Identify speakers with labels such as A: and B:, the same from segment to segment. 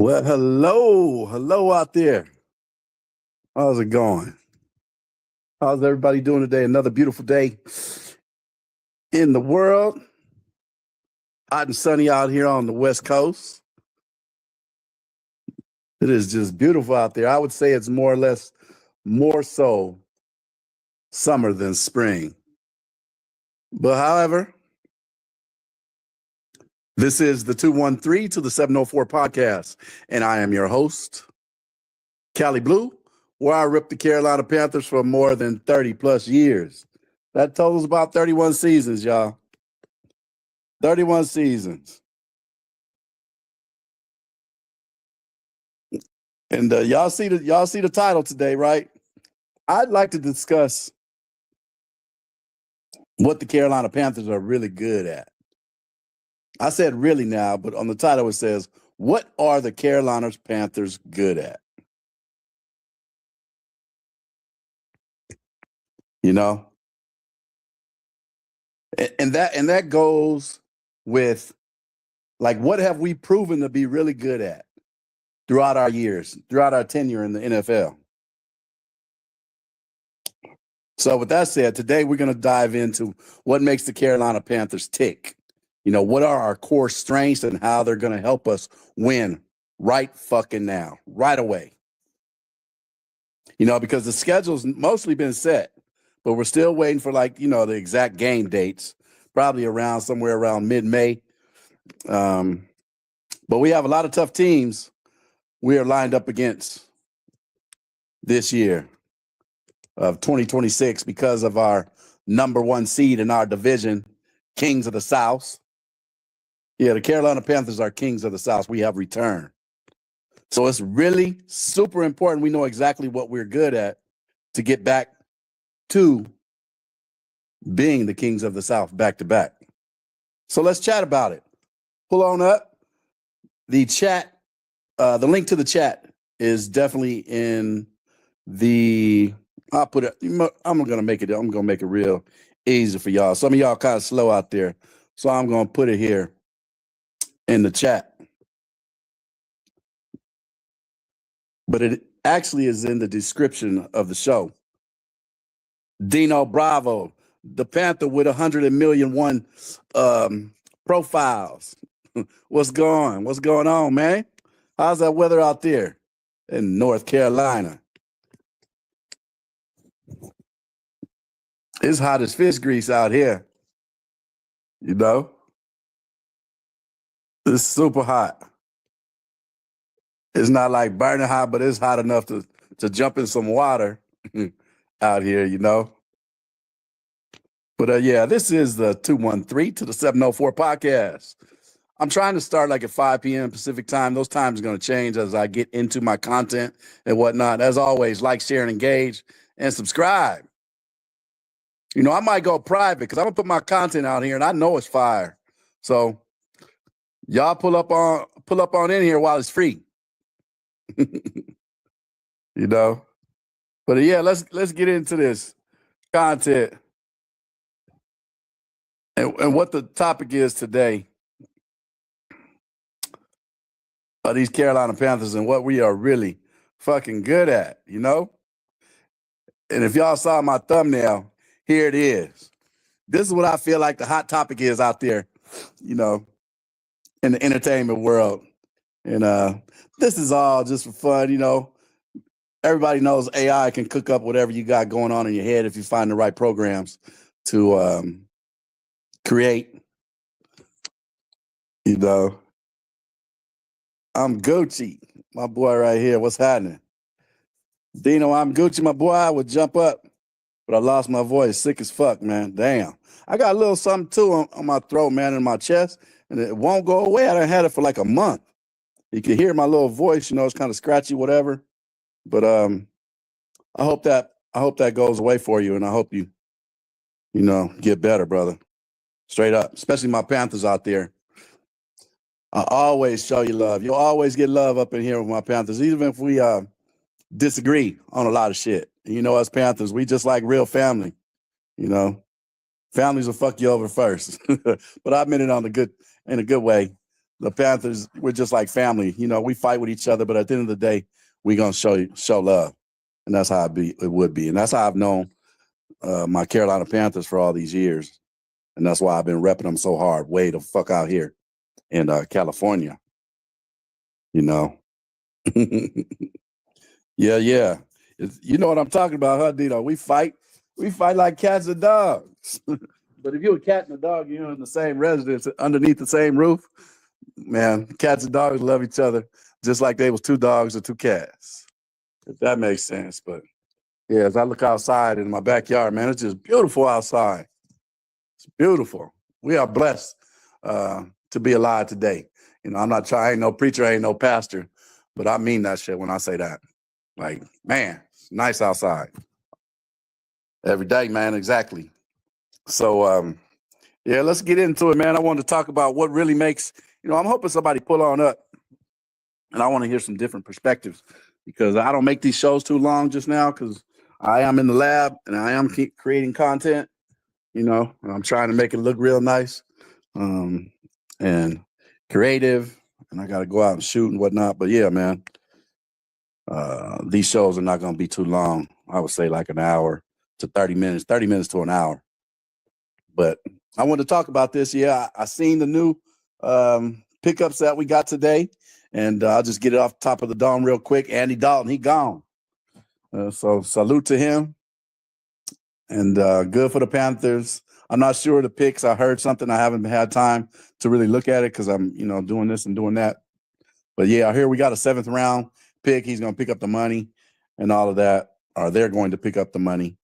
A: Well, hello out there. How's it going? How's everybody doing today? Another beautiful day in the world. Hot and sunny out here on the West Coast. It is just beautiful out there. I would say it's more or less more so summer than spring. But however, this is the 213 to the 704 podcast, and I am your host, Cali Blue, where I ripped the Carolina Panthers for more than 30 plus years. That totals about 31 seasons, y'all. 31 seasons. And y'all see the title today, right? I'd like to discuss what the Carolina Panthers are really good at. I said really now, but on the title it says, what are the Carolina Panthers good at? You know? And that goes with, like, what have we proven to be really good at throughout our years, throughout our tenure in the NFL? So with that said, today we're going to dive into what makes the Carolina Panthers tick. You know, what are our core strengths and how they're going to help us win right fucking now, right away. You know, because the schedule's mostly been set, but we're still waiting for, like, you know, the exact game dates, probably somewhere around mid-May. But we have a lot of tough teams we are lined up against this year of 2026 because of our number one seed in our division, Kings of the South. Yeah, the Carolina Panthers are Kings of the South. We have returned. So it's really super important we know exactly what we're good at to get back to being the Kings of the South back to back. So let's chat about it. Pull on up. The chat, the link to the chat is definitely in the, I'll put it, I'm going to make it real easy for y'all. Some of y'all kind of slow out there. So I'm going to put it here in the chat. But it actually is in the description of the show. Dino Bravo, the Panther with 100,000,001 profiles. What's going on, man? How's that weather out there in North Carolina? It's hot as fish grease out here. You know? It's super hot. It's not like burning hot, but it's hot enough to jump in some water out here, you know? But yeah, this is the 213 to the 704 podcast. I'm trying to start like at 5 p.m. Pacific time. Those times are going to change as I get into my content and whatnot. As always, like, share, and engage, and subscribe. You know, I might go private because I'm going to put my content out here, and I know it's fire. So y'all pull up on in here while it's free. You know? But yeah, let's get into this content and what the topic is today. These Carolina Panthers and what we are really fucking good at, you know? And if y'all saw my thumbnail, here it is. This is what I feel like the hot topic is out there, you know, in the entertainment world. And this is all just for fun, you know. Everybody knows AI can cook up whatever you got going on in your head if you find the right programs to create, you know. I'm Gucci, my boy right here. What's happening? Dino, I'm Gucci, my boy. I would jump up, but I lost my voice. Sick as fuck, man. Damn. I got a little something, too, on my throat, man, in my chest, and it won't go away. I done had it for like a month. You can hear my little voice, you know, it's kind of scratchy, whatever. But I hope that goes away for you, and I hope you know, get better, brother. Straight up, especially my Panthers out there. I always show you love. You'll always get love up in here with my Panthers, even if we disagree on a lot of shit. You know, us Panthers, we just like real family. You know, families will fuck you over first, but I meant it in a good way. the Panthers, we're just like family. You know, we fight with each other, but at the end of the day, we're gonna show love, and that's how it would be, and that's how I've known my Carolina Panthers for all these years, and that's why I've been repping them so hard, way the fuck out here in California. You know, yeah. You know what I'm talking about, huh, Dino? We fight like cats and dogs. But if you're a cat and a dog, you're in the same residence underneath the same roof. Man, cats and dogs love each other just like they was two dogs or two cats. If that makes sense. But yeah, as I look outside in my backyard, man, it's just beautiful outside. It's beautiful. We are blessed to be alive today. You know, I ain't no preacher, I ain't no pastor, but I mean that shit when I say that. Like, man, it's nice outside. Every day, man, exactly. So, yeah, let's get into it, man. I wanted to talk about what really makes, I'm hoping somebody pull on up, and I want to hear some different perspectives because I don't make these shows too long just now because I am in the lab and I am creating content, and I'm trying to make it look real nice and creative, and I got to go out and shoot and whatnot. But yeah, man, these shows are not going to be too long. I would say like an hour to 30 minutes to an hour. But I want to talk about this. Yeah, I seen the new pickups that we got today, and I'll just get it off the top of the dome real quick. Andy Dalton, he gone. So salute to him. And good for the Panthers. I'm not sure of the picks. I heard something. I haven't had time to really look at it because I'm, doing this and doing that. But yeah, I hear we got a 7th round pick. He's going to pick up the money and all of that, or they're going to pick up the money.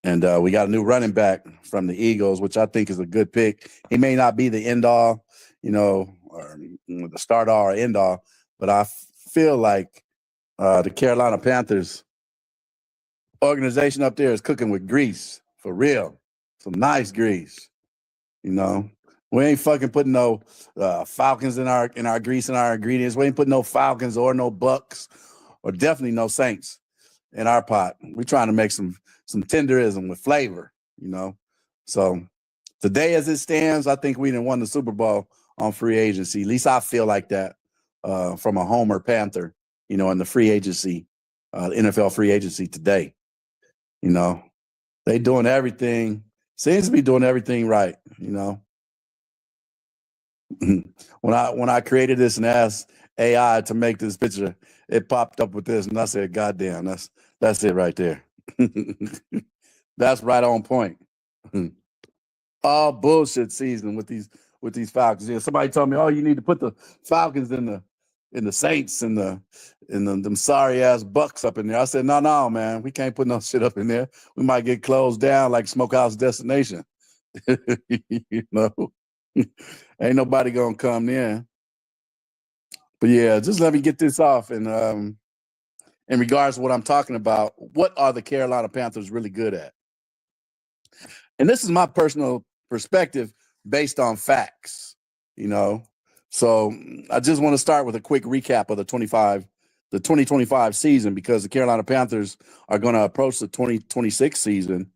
A: And we got a new running back from the Eagles, which I think is a good pick. He may not be the end all, or the start all or end all, but I feel like the Carolina Panthers organization up there is cooking with grease for real. Some nice grease, We ain't fucking putting no Falcons in our grease and our ingredients. We ain't putting no Falcons or no Bucks or definitely no Saints in our pot. We're trying to make some tenderism with flavor, So today, as it stands, I think we done won the Super Bowl on free agency. At least I feel like that from a Homer Panther, in the free agency, NFL free agency today. They doing everything. Seems to be doing everything right, When I created this and asked AI to make this picture, it popped up with this, and I said, "God damn, that's it right there." That's right on point. All bullshit season with these Falcons. Yeah, somebody told me, "Oh, you need to put the Falcons in the Saints and them sorry ass Bucks up in there." I said, "No, man, we can't put no shit up in there. We might get closed down like Smokehouse Destination." Ain't nobody gonna come in. But yeah, just let me get this off. And in regards to what I'm talking about, what are the Carolina Panthers really good at? And this is my personal perspective based on facts, So I just want to start with a quick recap of the 2025 season, because the Carolina Panthers are going to approach the 2026 season.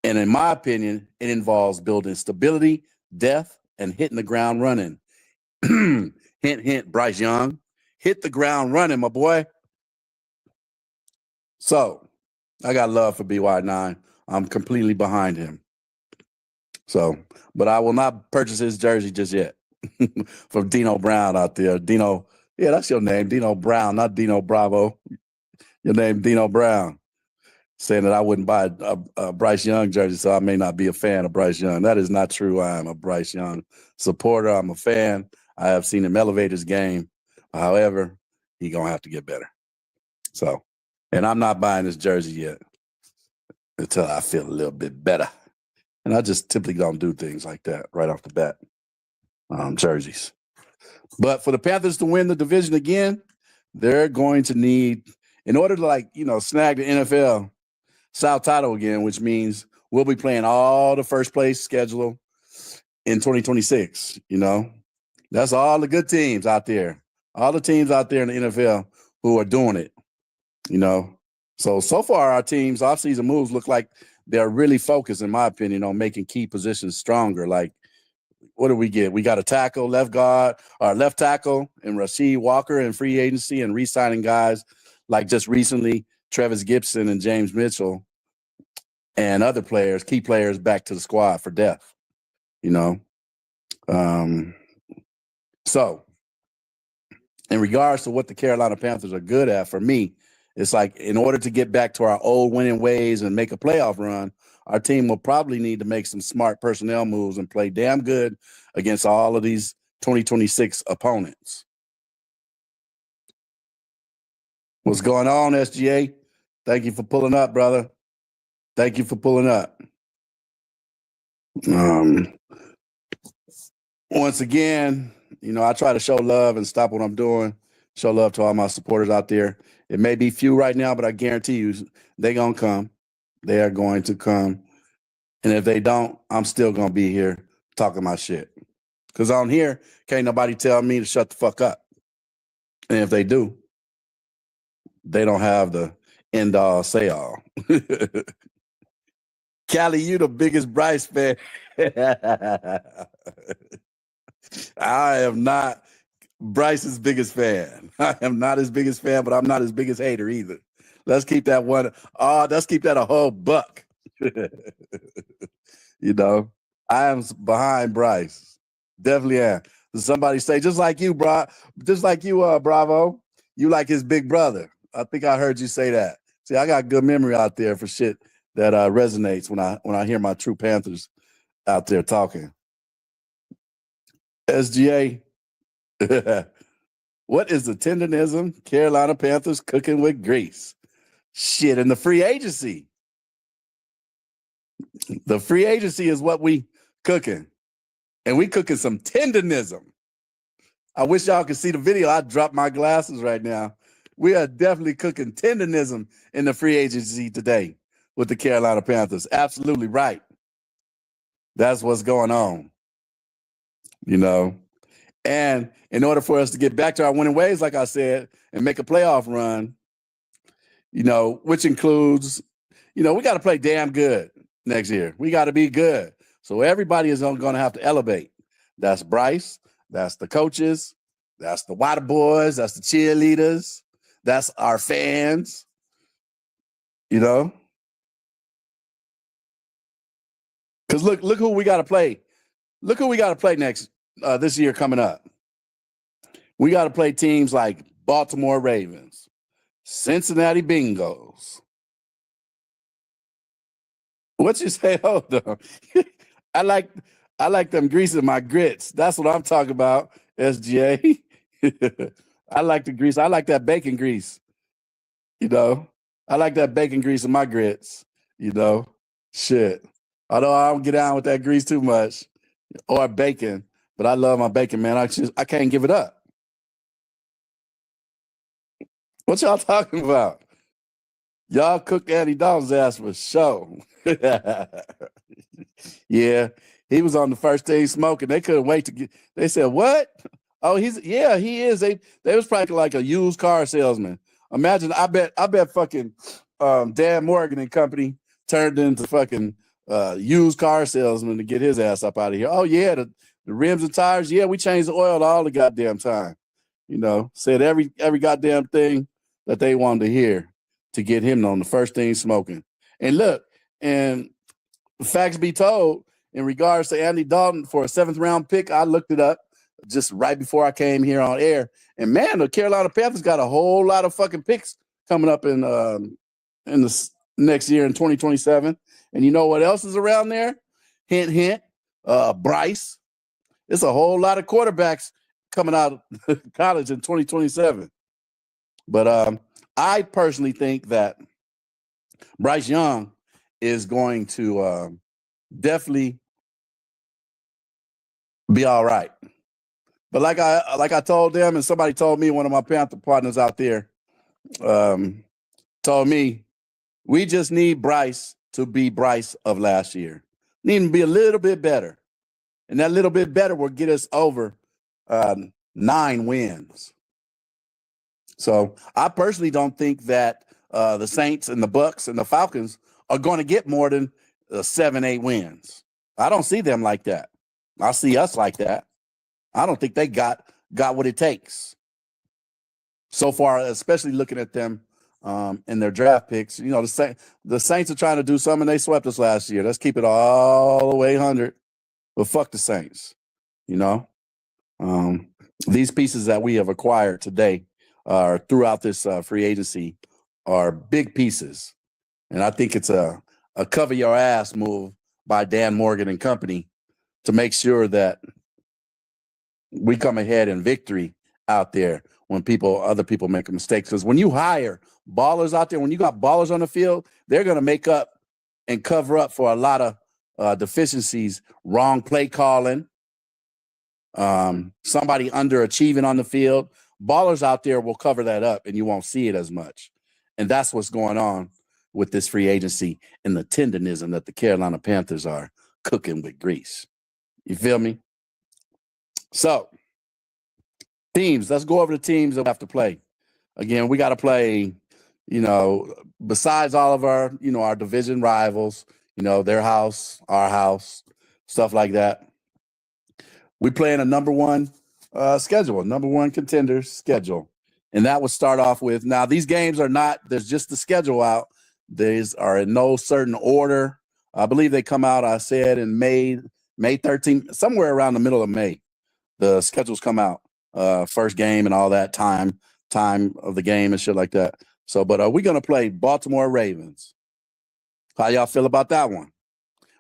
A: And in my opinion, it involves building stability, depth, and hitting the ground running. Hint, hint, Bryce Young. Hit the ground running, my boy. So I got love for BY9. I'm completely behind him. So, but I will not purchase his jersey just yet. From Dino Brown out there. Dino, yeah, that's your name. Dino Brown, not Dino Bravo. Your name, Dino Brown. Saying that I wouldn't buy a Bryce Young jersey, so I may not be a fan of Bryce Young. That is not true. I am a Bryce Young supporter. I'm a fan. I have seen him elevate his game. However, he's going to have to get better. So, and I'm not buying this jersey yet until I feel a little bit better. And I just typically don't do things like that right off the bat. Jerseys. But for the Panthers to win the division again, they're going to need, in order to snag the NFL South title again, which means we'll be playing all the first place schedule in 2026. That's all the good teams out there, all the teams out there in the NFL who are doing it. So far our team's offseason moves look like they're really focused, in my opinion, on making key positions stronger. Like what do we get? We got a tackle, left guard, or left tackle, and Rasheed Walker in free agency, and re-signing guys like just recently Travis Gibson and James Mitchell and other players, key players, back to the squad for depth. You know, so in regards to what the Carolina Panthers are good at, for me, it's like in order to get back to our old winning ways and make a playoff run, our team will probably need to make some smart personnel moves and play damn good against all of these 2026 opponents. What's going on, SGA? Thank you for pulling up, brother. Thank you for pulling up. Once again, you know, I try to show love and stop what I'm doing. Show love to all my supporters out there. It may be few right now, but I guarantee you they're going to come. They are going to come. And if they don't, I'm still going to be here talking my shit. Because on here, can't nobody tell me to shut the fuck up. And if they do, they don't have the end all, say all. Callie, you the biggest Bryce fan. I am not Bryce's biggest fan. I am not his biggest fan, but I'm not his biggest hater either. Let's keep that one. Let's keep that a whole buck. You know, I am behind Bryce. Definitely am. Somebody say, just like you, Bravo, you like his big brother. I think I heard you say that. See, I got good memory out there for shit that resonates when I hear my true Panthers out there talking. SGA, what is the tendenism? Carolina Panthers cooking with grease. Shit, in the free agency. The free agency is what we cooking. And we cooking some tendenism. I wish y'all could see the video. I dropped my glasses right now. We are definitely cooking tendenism in the free agency today with the Carolina Panthers. Absolutely right. That's what's going on. You know, and in order for us to get back to our winning ways, like I said, and make a playoff run, you know, which includes, you know, we got to play damn good next year. We got to be good. So everybody is going to have to elevate. That's Bryce. That's the coaches. That's the water boys. That's the cheerleaders. That's our fans. You know? Because look who we got to play. Look who we got to play next this year coming up. We got to play teams like Baltimore Ravens, Cincinnati Bengals. What you say? Hold on. I like them greasing my grits. That's what I'm talking about, SGA. I like the grease. I like that bacon grease. You know, I like that bacon grease in my grits. You know, shit. Although I don't get down with that grease too much, or bacon, but I love my bacon, man. I can't give it up. What y'all talking about? Y'all cooked Andy Dalton's ass for sure. Yeah, he was on the first day smoking. They couldn't wait to get. They said, "What? Oh, he is." They was probably like a used car salesman. Imagine, I bet fucking Dan Morgan and company turned into fucking used car salesman to get his ass up out of here. Oh yeah, the rims and tires. Yeah, we changed the oil all the goddamn time. You know, said every goddamn thing that they wanted to hear to get him on the first thing smoking. And look, and facts be told, in regards to Andy Dalton for a 7th round pick, I looked it up just right before I came here on air. And man, the Carolina Panthers got a whole lot of fucking picks coming up in the next year in 2027. And you know what else is around there? Hint, hint. Bryce. It's a whole lot of quarterbacks coming out of college in 2027. But I personally think that Bryce Young is going to definitely be all right. But like I told them, and somebody told me, one of my Panther partners out there told me, we just need Bryce to be Bryce of last year. Need him to be a little bit better. And that little bit better will get us over 9 wins. So I personally don't think that the Saints and the Bucks and the Falcons are going to get more than 7-8 wins. I don't see them like that. I see us like that. I don't think they got what it takes so far, especially looking at them in their draft picks. You know, the Saints are trying to do something. They swept us last year. Let's keep it all the way 100. But fuck the Saints. You know, these pieces that we have acquired today throughout this free agency are big pieces. And I think it's a cover your ass move by Dan Morgan and company to make sure that we come ahead in victory out there when other people make mistakes. Because when you hire ballers out there, when you got ballers on the field, they're going to make up and cover up for a lot of deficiencies, wrong play calling, somebody underachieving on the field. Ballers out there will cover that up and you won't see it as much. And that's what's going on with this free agency and the tenderism that the Carolina Panthers are cooking with grease. You feel me? So, teams. Let's go over the teams that we have to play. Again, we got to play, you know, besides all of our, you know, our division rivals, you know, their house, our house, stuff like that. We play in a number one schedule, number one contender schedule. And that would start off with, now these games are not, there's just the schedule out. These are in no certain order. I believe they come out, I said, in May 13th, somewhere around the middle of May. The schedules come out, first game and all that time of the game and shit like that. So, but we're going to play Baltimore Ravens. How y'all feel about that one?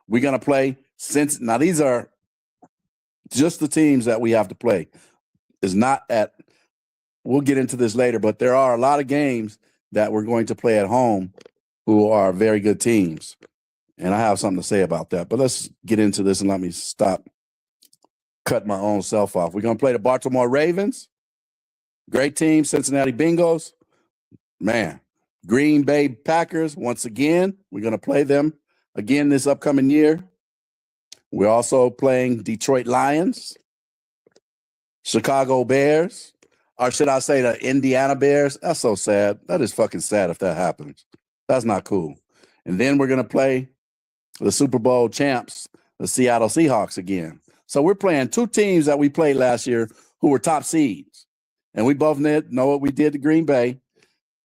A: We're going to play now these are just the teams that we have to play. Is not at, we'll get into this later, but there are a lot of games that we're going to play at home who are very good teams. And I have something to say about that. But let's get into this and let me stop cut my own self off. We're going to play the Baltimore Ravens. Great team. Cincinnati Bengals. Man. Green Bay Packers. Once again, we're going to play them again this upcoming year. We're also playing Detroit Lions. Chicago Bears. Or should I say the Indiana Bears? That's so sad. That is fucking sad if that happens. That's not cool. And then we're going to play the Super Bowl champs, the Seattle Seahawks again. So we're playing two teams that we played last year who were top seeds. And we both know what we did to Green Bay.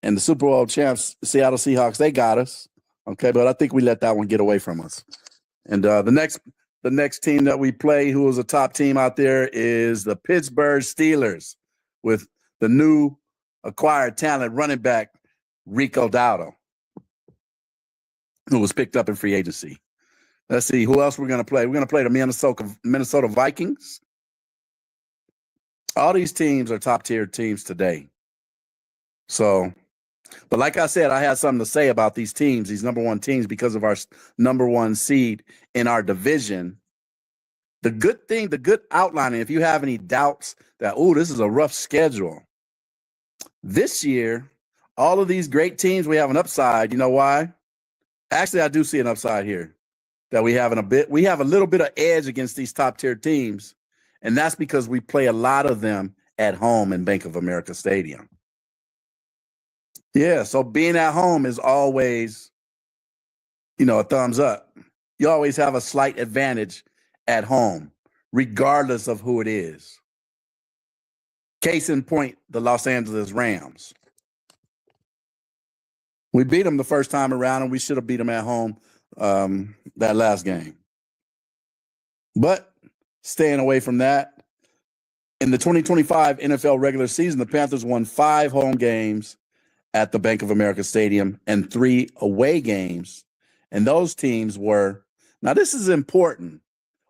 A: And the Super Bowl champs, Seattle Seahawks, they got us. Okay, but I think we let that one get away from us. And the next team that we play, who is a top team out there, is the Pittsburgh Steelers with the new acquired talent running back, Rico Dowdle, who was picked up in free agency. Let's see who else we're going to play. We're going to play the Minnesota Vikings. All these teams are top-tier teams today. So, but like I said, I had something to say about these teams, these number one teams, because of our number one seed in our division. The good outlining, if you have any doubts that, this is a rough schedule. This year, all of these great teams, we have an upside. You know why? Actually, I do see an upside here. That we have a little bit of edge against these top tier teams. And that's because we play a lot of them at home in Bank of America Stadium. Yeah, so being at home is always, a thumbs up. You always have a slight advantage at home, regardless of who it is. Case in point, the Los Angeles Rams. We beat them the first time around, and we should have beat them at home that last game. But staying away from that, in the 2025 NFL regular season, the Panthers won 5 home games at the Bank of America Stadium and 3 away games. And those teams were, now this is important.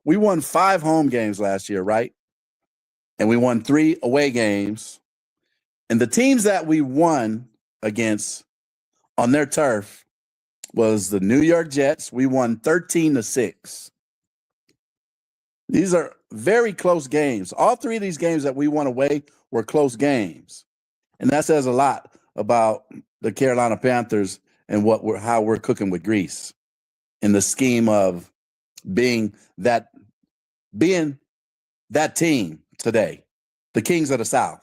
A: We won 5 home games last year, right? And we won 3 away games. And the teams that we won against on their turf was the New York Jets. We won 13-6. These are very close games. All 3 of these games that we won away were close games. And that says a lot about the Carolina Panthers and how we're cooking with grease in the scheme of being that team today, the Kings of the South.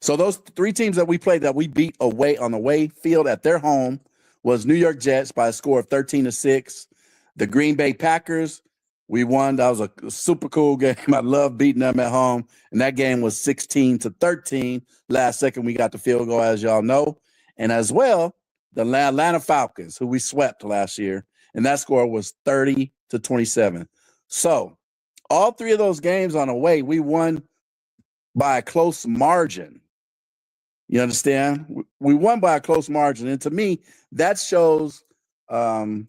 A: So those 3 teams that we played that we beat away on the away field at their home was New York Jets by a score of 13-6. The Green Bay Packers We won. That was a super cool game. I love beating them at home. And that game was 16-13. Last second, we got the field goal, as y'all know. And as well, the Atlanta Falcons, who we swept last year, and that score was 30-27. So all three of those games on the way, we won by a close margin. You understand? We won by a close margin. And to me, that shows a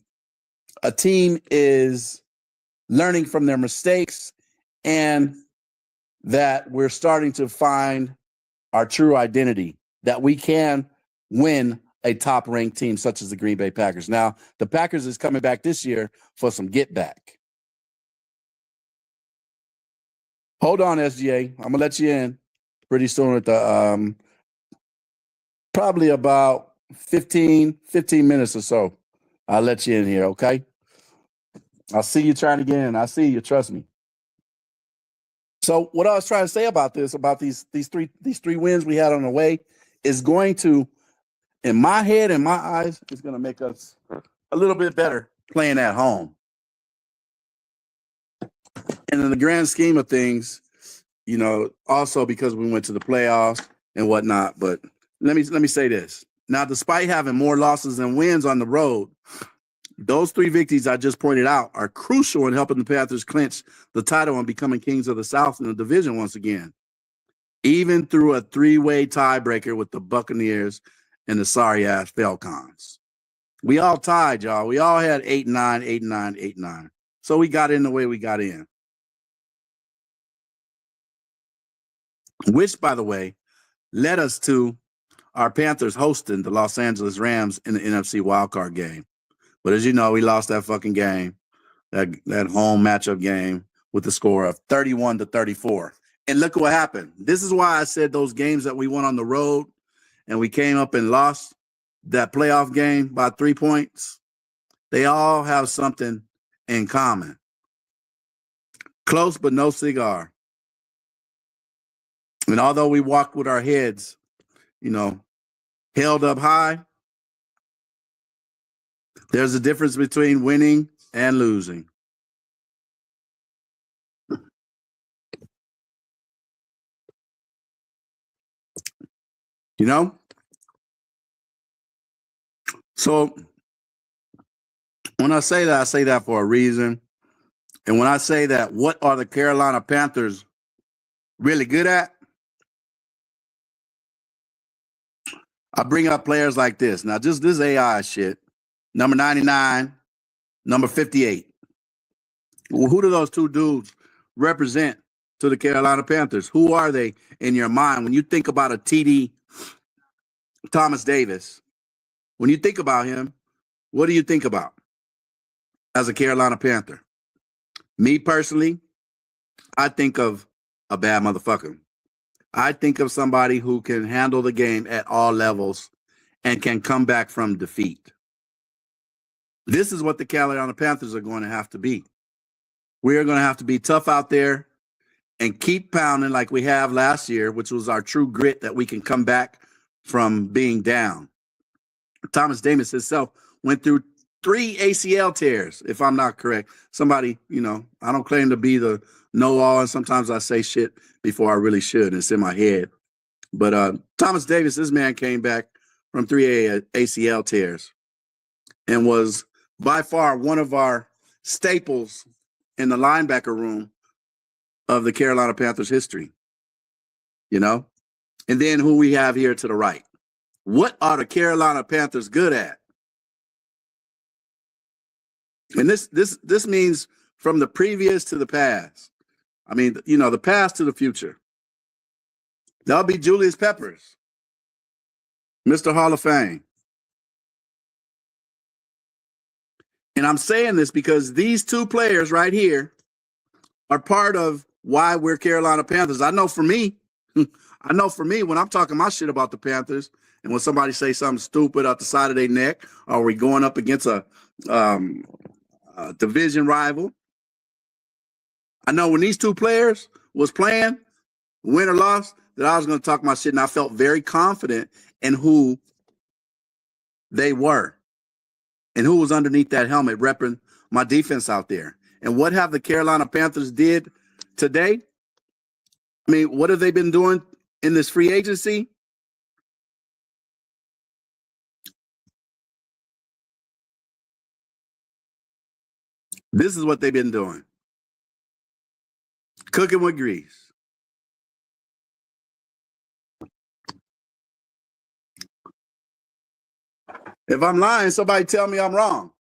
A: team is learning from their mistakes and that we're starting to find our true identity, that we can win a top-ranked team such as the Green Bay Packers. Now, the Packers is coming back this year for some get back. Hold on, SGA. I'm going to let you in pretty soon at the probably about 15 minutes or so. I'll let you in here, okay? I'll see you trying to get in. I see you, trust me. So what I was trying to say about this, about these three wins we had on the way, is going to, in my head and my eyes, is going to make us a little bit better playing at home. And in the grand scheme of things, you know, also because we went to the playoffs and whatnot. But let me say this. Now, despite having more losses than wins on the road, those three victories I just pointed out are crucial in helping the Panthers clinch the title and becoming kings of the South in the division once again, even through a three-way tiebreaker with the Buccaneers and the sorry-ass Falcons. We all tied, y'all. We all had 8-9, 8-9, 8-9. So we got in the way we got in. Which, by the way, led us to our Panthers hosting the Los Angeles Rams in the NFC wildcard game. But as you know, we lost that fucking game, that home matchup game with the score of 31-34. And look what happened. This is why I said those games that we won on the road and we came up and lost that playoff game by 3 points, they all have something in common. Close but no cigar. And although we walked with our heads, you know, held up high, there's a difference between winning and losing. You know? So when I say that for a reason. And when I say that, what are the Carolina Panthers really good at? I bring up players like this. Now, just this AI shit. Number 99, number 58. Well, who do those two dudes represent to the Carolina Panthers? Who are they in your mind? When you think about a TD Thomas Davis, when you think about him, what do you think about as a Carolina Panther? Me personally, I think of a bad motherfucker. I think of somebody who can handle the game at all levels and can come back from defeat. This is what the Carolina Panthers are going to have to be. We are going to have to be tough out there and keep pounding like we have last year, which was our true grit that we can come back from being down. Thomas Davis himself went through 3 ACL tears, if I'm not correct. Somebody, you know, I don't claim to be the know-all, and sometimes I say shit before I really should, and it's in my head. But Thomas Davis, this man came back from 3 ACL tears and was by far one of our staples in the linebacker room of the Carolina Panthers history, you know? And then who we have here to the right. What are the Carolina Panthers good at? And this means from the previous to the past. I mean, you know, the past to the future. That'll be Julius Peppers, Mr. Hall of Fame. And I'm saying this because these two players right here are part of why we're Carolina Panthers. I know for me, when I'm talking my shit about the Panthers, and when somebody say something stupid out the side of their neck, or we going up against a division rival, I know when these two players was playing, win or loss, that I was going to talk my shit, and I felt very confident in who they were and who was underneath that helmet repping my defense out there. And what have the Carolina Panthers did today? I mean, what have they been doing in this free agency? This is what they've been doing. Cooking with grease. If I'm lying, somebody tell me I'm wrong.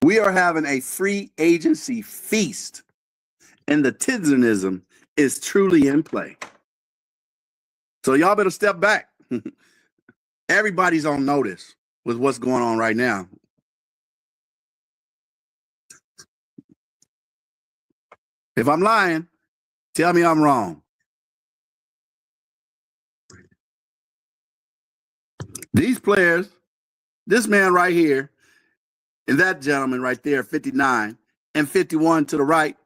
A: We are having a free agency feast, and the Tidsonism is truly in play. So y'all better step back. Everybody's on notice with what's going on right now. If I'm lying, tell me I'm wrong. These players, this man right here, and that gentleman right there, 59, and 51 to the right,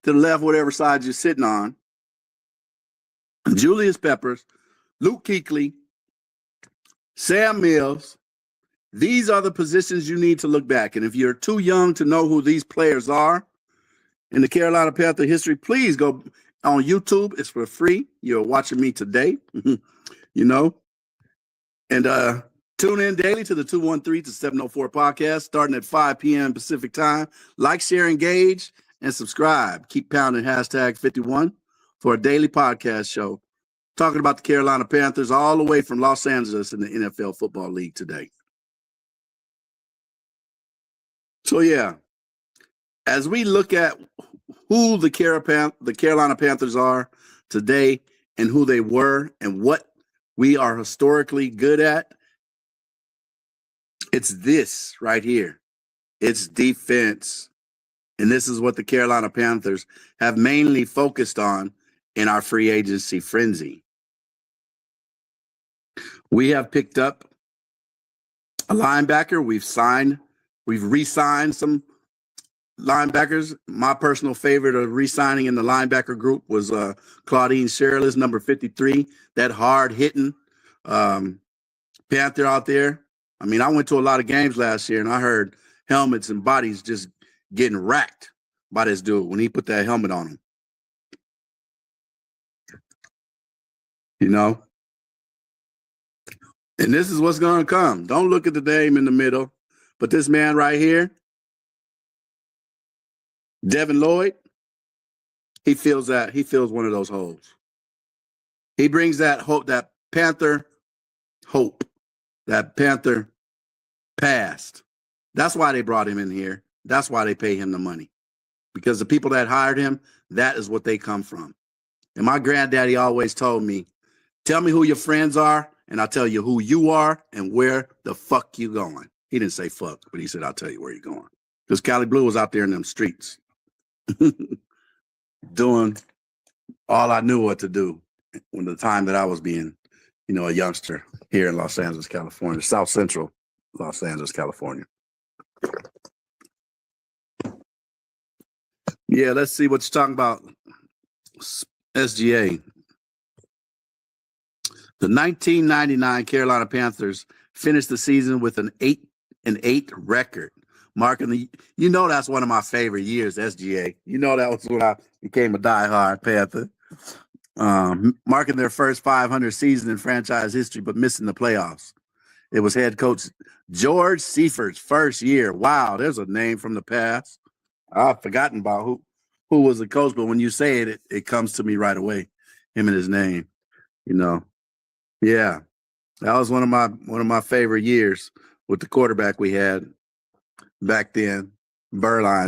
A: to the left, whatever side you're sitting on, Julius Peppers, Luke Kuechly, Sam Mills. These are the positions you need to look back. And if you're too young to know who these players are in the Carolina Panther history, please go on YouTube. It's for free. You're watching me today, you know. And tune in daily to the 213 to 704 podcast, starting at 5 p.m. Pacific time. Like, share, engage, and subscribe. Keep pounding hashtag 51 for a daily podcast show talking about the Carolina Panthers all the way from Los Angeles in the NFL Football League today. So, yeah, as we look at who the Carolina Panthers are today and who they were and what we are historically good at, it's this right here. It's defense. And this is what the Carolina Panthers have mainly focused on in our free agency frenzy. We have picked up a linebacker. We've re-signed some linebackers. My personal favorite of re-signing in the linebacker group was Claudine Sherrills, number 53, that hard-hitting Panther out there. I mean, I went to a lot of games last year, and I heard helmets and bodies just getting racked by this dude when he put that helmet on him. You know? And this is what's going to come. Don't look at the name in the middle. But this man right here, Devin Lloyd, he feels one of those holes. He brings that hope, that Panther hope, that Panther past. That's why they brought him in here. That's why they pay him the money. Because the people that hired him, that is what they come from. And my granddaddy always told me, tell me who your friends are, and I'll tell you who you are and where the fuck you going. He didn't say fuck, but he said, I'll tell you where you're going. Because Cali Blue was out there in them streets doing all I knew what to do when the time that I was being, a youngster here in Los Angeles, California, South Central Los Angeles, California. Yeah, let's see what you're talking about. SGA. The 1999 Carolina Panthers finished the season with an 8-8 record, marking that's one of my favorite years, SGA. That was when I became a diehard Panther. Marking their first 500 season in franchise history, but missing the playoffs. It was head coach George Seifert's first year. Wow, there's a name from the past. I've forgotten about who was the coach, but when you say it, it comes to me right away. Him and his name, Yeah, that was one of my favorite years with the quarterback we had back then.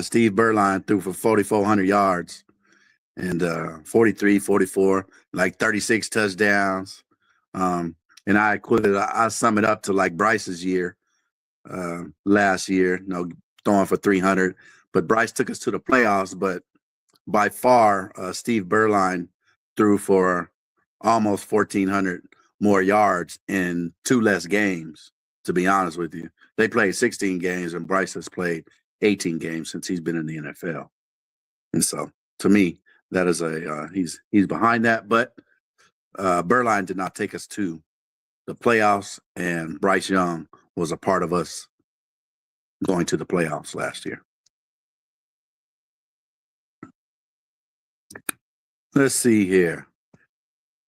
A: Steve Berline threw for 4,400 yards and 43, 44, like 36 touchdowns. And I sum it up to like Bryce's year last year, throwing for 300. But Bryce took us to the playoffs. But by far, Steve Berline threw for almost 1,400 more yards in 2 less games, to be honest with you. They played 16 games, and Bryce has played 18 games since he's been in the NFL. And so, to me, that is he's behind that. But Berline did not take us to the playoffs, and Bryce Young was a part of us going to the playoffs last year. Let's see here.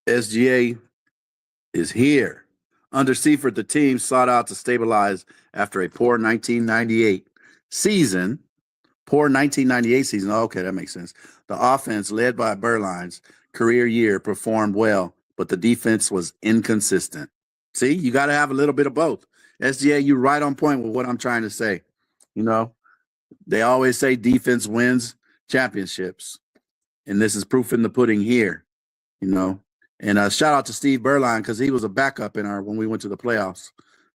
A: SGA is here. Under Seifert, the team sought out to stabilize after a poor 1998 season. Poor 1998 season. Oh, okay, that makes sense. The offense, led by Berline's career year, performed well, but the defense was inconsistent. See, you got to have a little bit of both. SGA, you're right on point with what I'm trying to say. You know, they always say defense wins championships, and this is proof in the pudding here. You know, and shout out to Steve Berline because he was a backup in our when we went to the playoffs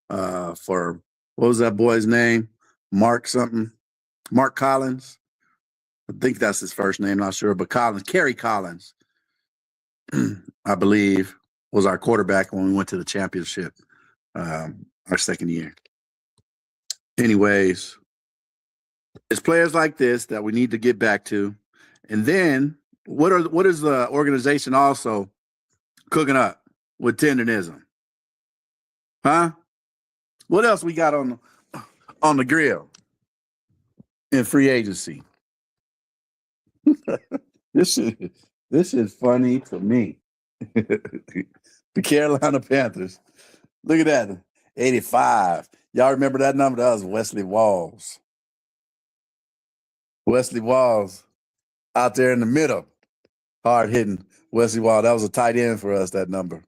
A: for what was that boy's name? Mark something. Mark Collins. I think that's his first name, not sure, but Collins, Kerry Collins, I believe, was our quarterback when we went to the championship our second year. Anyways, it's players like this that we need to get back to. And then what is the organization also cooking up with tenderism? Huh? What else we got on the grill in free agency? This is funny to me. The Carolina Panthers. Look at that. 85. Y'all remember that number? That was Wesley Walls. Wesley Walls out there in the middle. Hard hitting Wesley Walls. That was a tight end for us, that number.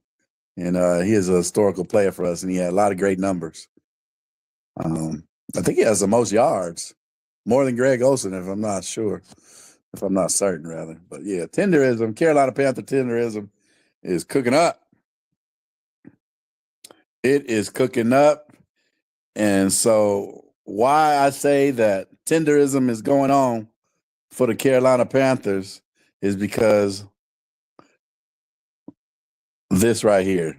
A: And he is a historical player for us, and he had a lot of great numbers. I think he has the most yards, more than Greg Olsen, if I'm not sure. If I'm not certain, rather. But yeah, tenderism, Carolina Panther tenderism is cooking up. It is cooking up. And so why I say that tenderism is going on for the Carolina Panthers is because this right here.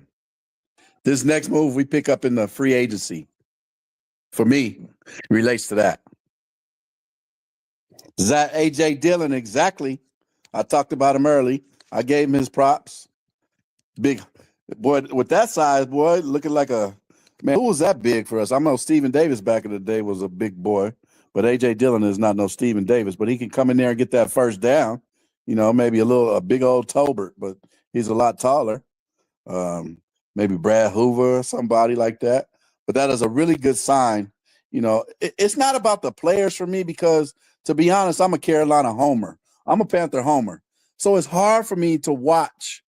A: This next move we pick up in the free agency, for me, relates to that. Zach A.J. Dillon, exactly. I talked about him early. I gave him his props. Big boy, with that size, boy, looking like a man. Who was that big for us? I know Stephen Davis back in the day was a big boy, but A.J. Dillon is not no Stephen Davis. But he can come in there and get that first down. You know, maybe a big old Tolbert, but he's a lot taller. Maybe Brad Hoover or somebody like that. But that is a really good sign. You know, it's not about the players for me because, to be honest, I'm a Carolina homer. I'm a Panther homer. So it's hard for me to watch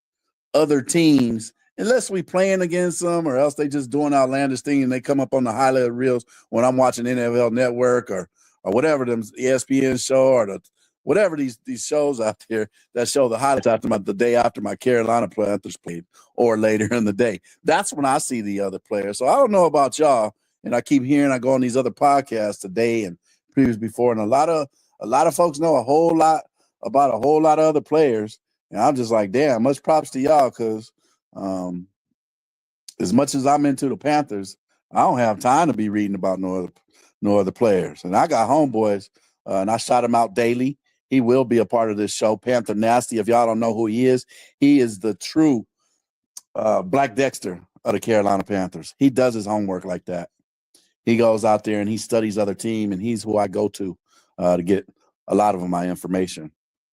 A: other teams unless we playing against them or else they just doing outlandish thing and they come up on the highlight reels when I'm watching NFL Network or whatever, them ESPN show or whatever these shows out there that show the highlights after the day after my Carolina Panthers played or later in the day. That's when I see the other players. So I don't know about y'all, and I keep hearing I go on these other podcasts today and previous before, and a lot of folks know a whole lot about a whole lot of other players, and I'm just like, damn, much props to y'all because as much as I'm into the Panthers, I don't have time to be reading about no other players. And I got homeboys, and I shout him out daily. He will be a part of this show, Panther Nasty. If y'all don't know who he is the true Black Dexter of the Carolina Panthers. He does his homework like that. He goes out there and he studies other team, and he's who I go to get a lot of my information.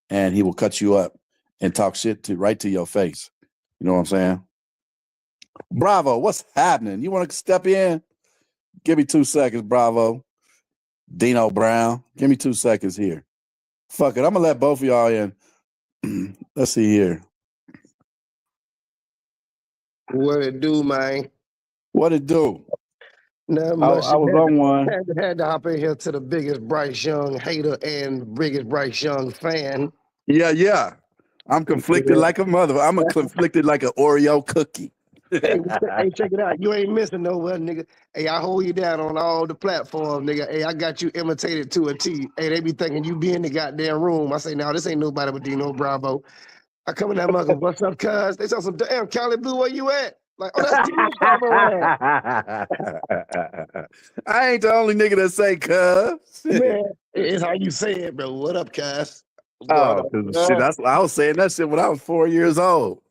A: And he will cut you up and talk shit right to your face. You know what I'm saying? Bravo, what's happening? You want to step in? Give me 2 seconds, Bravo. Dino Brown, give me 2 seconds here. Fuck it, I'm going to let both of y'all in. Let's see here.
B: What it do, man?
A: What it do?
B: Not much.
A: I was on one.
B: Had to hop in here to the biggest Bryce Young hater and biggest Bryce Young fan.
A: Yeah. I'm conflicted like a mother. I'm conflicted like an Oreo cookie.
B: Hey, check it out. You ain't missing nowhere, nigga. Hey, I hold you down on all the platforms, nigga. Hey, I got you imitated to a T. Hey, they be thinking you be in the goddamn room. I say, no, this ain't nobody but Dino Bravo. I come in that mother, what's up, cuz? They saw some damn Cali Blue, where you at? Like, oh, that's Dino Bravo.
A: I ain't the only nigga that say cuz.
B: Man, it's how you say it, bro. What up, cuz?
A: Oh, shit, I was saying that shit when I was 4 years old.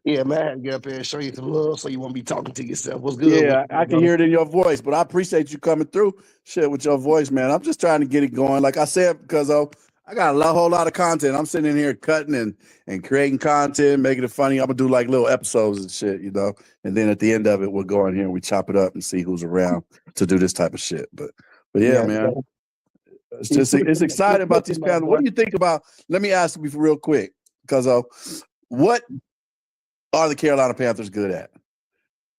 B: Yeah, man, I had to get up here and show you some love so you won't be talking to yourself. What's good?
A: Yeah, I can hear it in your voice, but I appreciate you coming through shit with your voice, man. I'm just trying to get it going. Like I said, because I got a whole lot of content. I'm sitting in here cutting and creating content, making it funny. I'm gonna do like little episodes and shit, you know. And then at the end of it, we'll go in here and we chop it up and see who's around to do this type of shit. But yeah, man, it's exciting about these Panthers. What do you think about? Let me ask you real quick, because what are the Carolina Panthers good at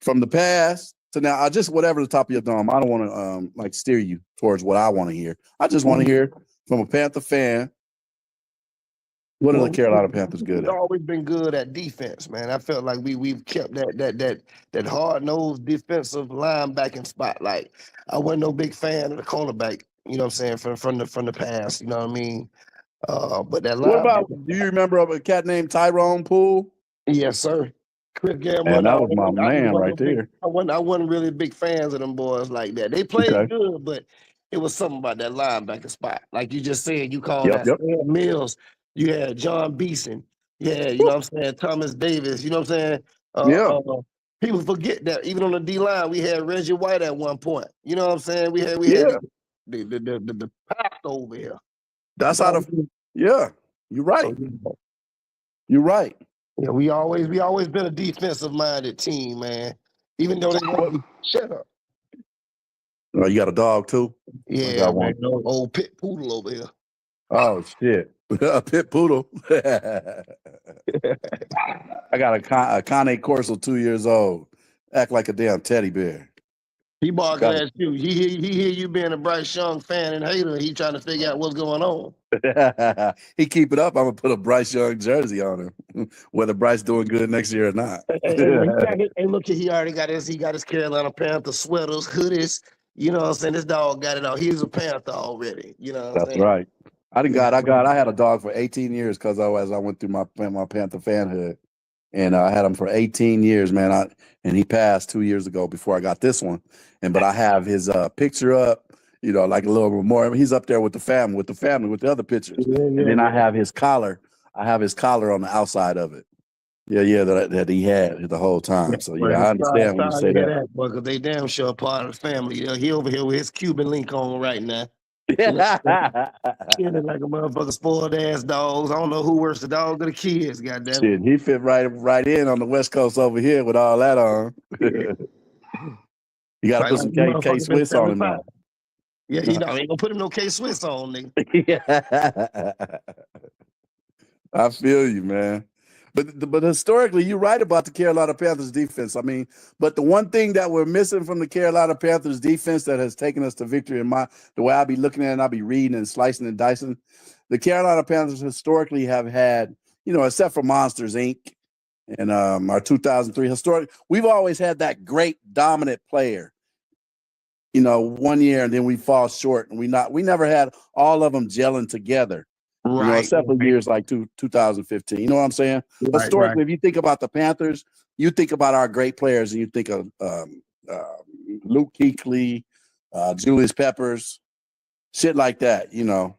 A: from the past to now? I just whatever the top of your dome. I don't want to like steer you towards what I want to hear. I just want to hear from a Panther fan. What are the Carolina Panthers good at?
B: We've always been good at defense, man. I felt like we've kept that hard-nosed defensive linebacking spot. Like, I wasn't no big fan of the cornerback, you know what I'm saying, from the past, you know what I mean? But that
A: What about,
B: linebacker,
A: do you remember a cat named Tyrone Poole?
B: yes, sir. Chris Gamble.
A: Man, that was my man right there.
B: I wasn't really big fans of them boys like that. They played good, but it was something about that linebacker spot. Like you just said, you called that Stan Mills. You had John Beeson. Yeah, you know what I'm saying? Thomas Davis. You know what I'm saying? People forget that even on the D line, we had Reggie White at one point. You know what I'm saying? We had the path over here.
A: That's how you're right. So, you're right.
B: Yeah, we always been a defensive minded team, man. Even though they shut up.
A: Oh, you got a dog too?
B: Yeah, I got one. Old pit poodle over here.
A: Oh shit. A pit poodle. I got a Cane Corso, 2 years old. Act like a damn teddy bear.
B: He barking at you. He hear you being a Bryce Young fan and hater. He trying to figure out what's going on.
A: He keep it up. I'm gonna put a Bryce Young jersey on him, whether Bryce doing good next year or not.
B: Hey, look, he already got his. He got his Carolina Panther sweaters, hoodies. You know what I'm saying? This dog got it all. He's a Panther already. You know what I'm saying?
A: Right. I had a dog for 18 years because as I went through my Panther fanhood, and I had him for 18 years, man. And he passed 2 years ago before I got this one. But I have his picture up, you know, like a little memorial. He's up there with the family, with the other pictures. And then I have his collar. I have his collar on the outside of it. Yeah, that he had the whole time. So yeah, I understand when you say that.
B: Because they damn sure part of the family. He over here with his Cuban link on right now.
A: Yeah.
B: Feeling like a motherfucker spoiled ass dogs. I don't know who worse, the dog or the kids. Goddamn.
A: Shit, he fit right in on the West Coast over here with all that on. You got to put some K Swiss on him now.
B: Yeah, you know, ain't gonna put him no K Swiss on, nigga.
A: Yeah. I feel you, man. But historically, you're right about the Carolina Panthers defense. I mean, but the one thing that we're missing from the Carolina Panthers defense that has taken us to victory the way I be looking at it, and I be reading and slicing and dicing, the Carolina Panthers historically have had, you know, except for Monsters Inc. and our 2003 historic, we've always had that great dominant player. You know, 1 year and then we fall short, and we never had all of them gelling together. Right. You know, except for years like 2015. You know what I'm saying? Right, historically, if you think about the Panthers, you think about our great players, and you think of Luke Kuechly, Julius Peppers, shit like that. You know,